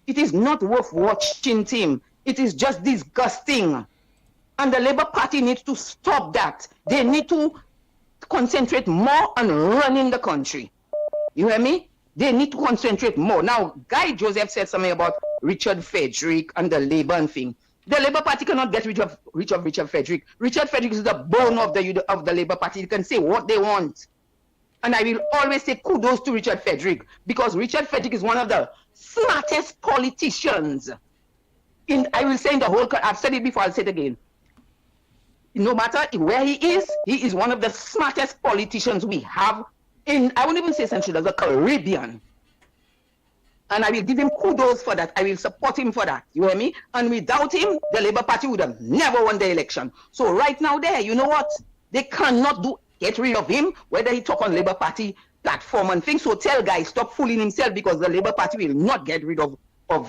It is not worth watching, Tim. It is just disgusting. And the Labour Party needs to stop that. They need to concentrate more on running the country. You hear me? They need to concentrate more. Now, Guy Joseph said something about Richard Frederick and the Labour and thing. The Labour Party cannot get rid of Richard Frederick. Richard Frederick is the bone of the Labour Party. They can say what they want. And I will always say kudos to Richard Frederick because Richard Frederick is one of the smartest politicians. I will say in the whole country. I've said it before, I'll say it again. No matter where he is one of the smartest politicians we have in, I won't even say Central, the Caribbean. And I will give him kudos for that. I will support him for that. You hear me? And without him, the Labour Party would have never won the election. So right now there, you know what? They cannot get rid of him, whether he talk on Labour Party platform and things. So tell guys, stop fooling himself because the Labour Party will not get rid of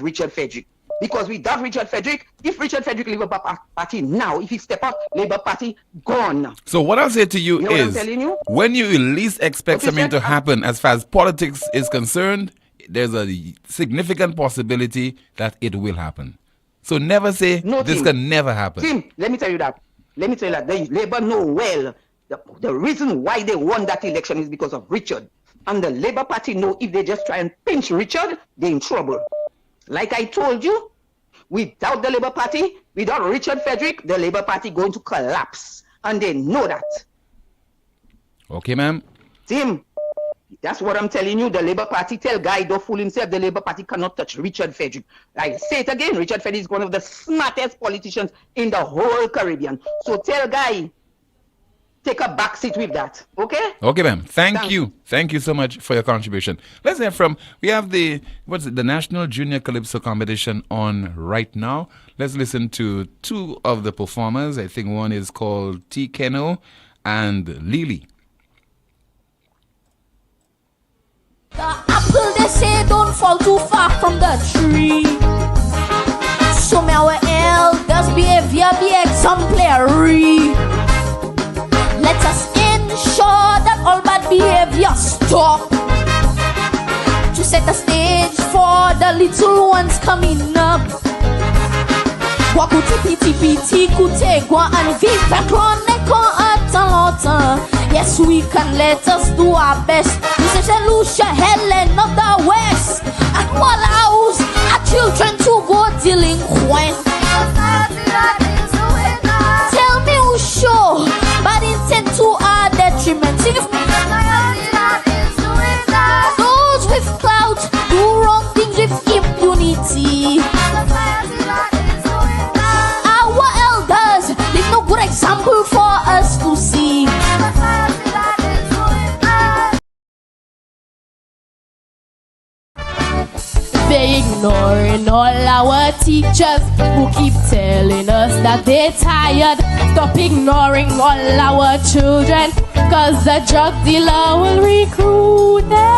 Richard Frederick. Because without Richard Frederick, if Richard Frederick Labour Party now, if he step out, Labour Party gone. So what I'll say to you, know is, what I'm telling you? When you least expect something to happen as far as politics is concerned, there's a significant possibility that it will happen. So never say this can never happen. Tim, let me tell you that. The Labour know well the reason why they won that election is because of Richard. And the Labour Party know if they just try and pinch Richard, they're in trouble. Like I told you, without the Labour Party, without Richard Frederick, the Labour Party going to collapse. And they know that. Okay, ma'am. Tim, that's what I'm telling you. The Labour Party, tell Guy, don't fool himself. The Labour Party cannot touch Richard Frederick. I say it again, Richard Frederick is one of the smartest politicians in the whole Caribbean. So tell Guy, take a back seat with that. Okay? Okay, ma'am. Thank you. Thank you so much for your contribution. Let's hear from, we have the National Junior Calypso competition on right now. Let's listen to two of the performers. I think one is called T. Keno and Lily. The apple, they say, don't fall too far from the tree. So may our elders behavior be exemplary. Let us in ensure that all bad behavior stop. To set the stage for the little ones coming up. Wakuti piti piti kute gwa and vive klone ko atalota. Yes, we can, let us do our best. This is a Lucia Helen of the West. And what allows our children to go delinquent. Tell me who show bad intent to our detriment. Those with clout do wrong things with impunity. Our elders leave no good example for us to see. They ignoring all our teachers who keep telling us that they're tired. Stop ignoring all our children, cause the drug dealer will recruit them.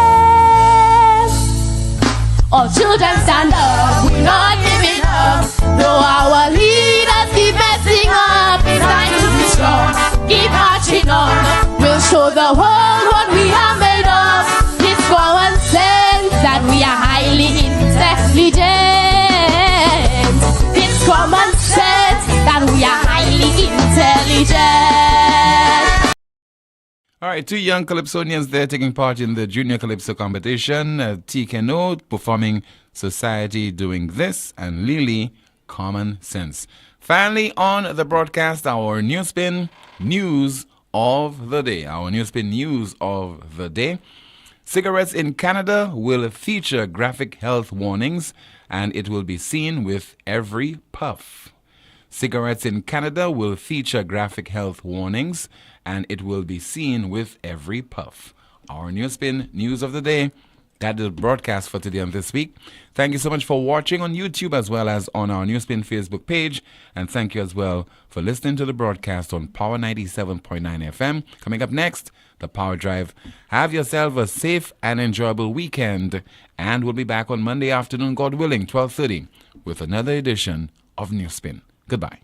All children stand up, we're not giving up. Though our leaders keep messing up, it's time to be strong, keep marching on. We'll show the world what we are made of. It's common sense that we are highly intelligent. It's common sense that we are highly intelligent. All right, two young Calypsonians there taking part in the Junior Calypso competition. TKNO performing Society Doing This, and Lily Common Sense. Finally, on the broadcast, our NewsSpin News of the Day. Our NewsSpin News of the Day. Cigarettes in Canada will feature graphic health warnings, and it will be seen with every puff. Cigarettes in Canada will feature graphic health warnings, and it will be seen with every puff. Our NewsSpin News of the Day. That is the broadcast for today and this week. Thank you so much for watching on YouTube as well as on our NewsSpin Facebook page. And thank you as well for listening to the broadcast on Power 97.9 FM. Coming up next, the Power Drive. Have yourself a safe and enjoyable weekend. And we'll be back on Monday afternoon, God willing, 12:30, with another edition of NewsSpin. Goodbye.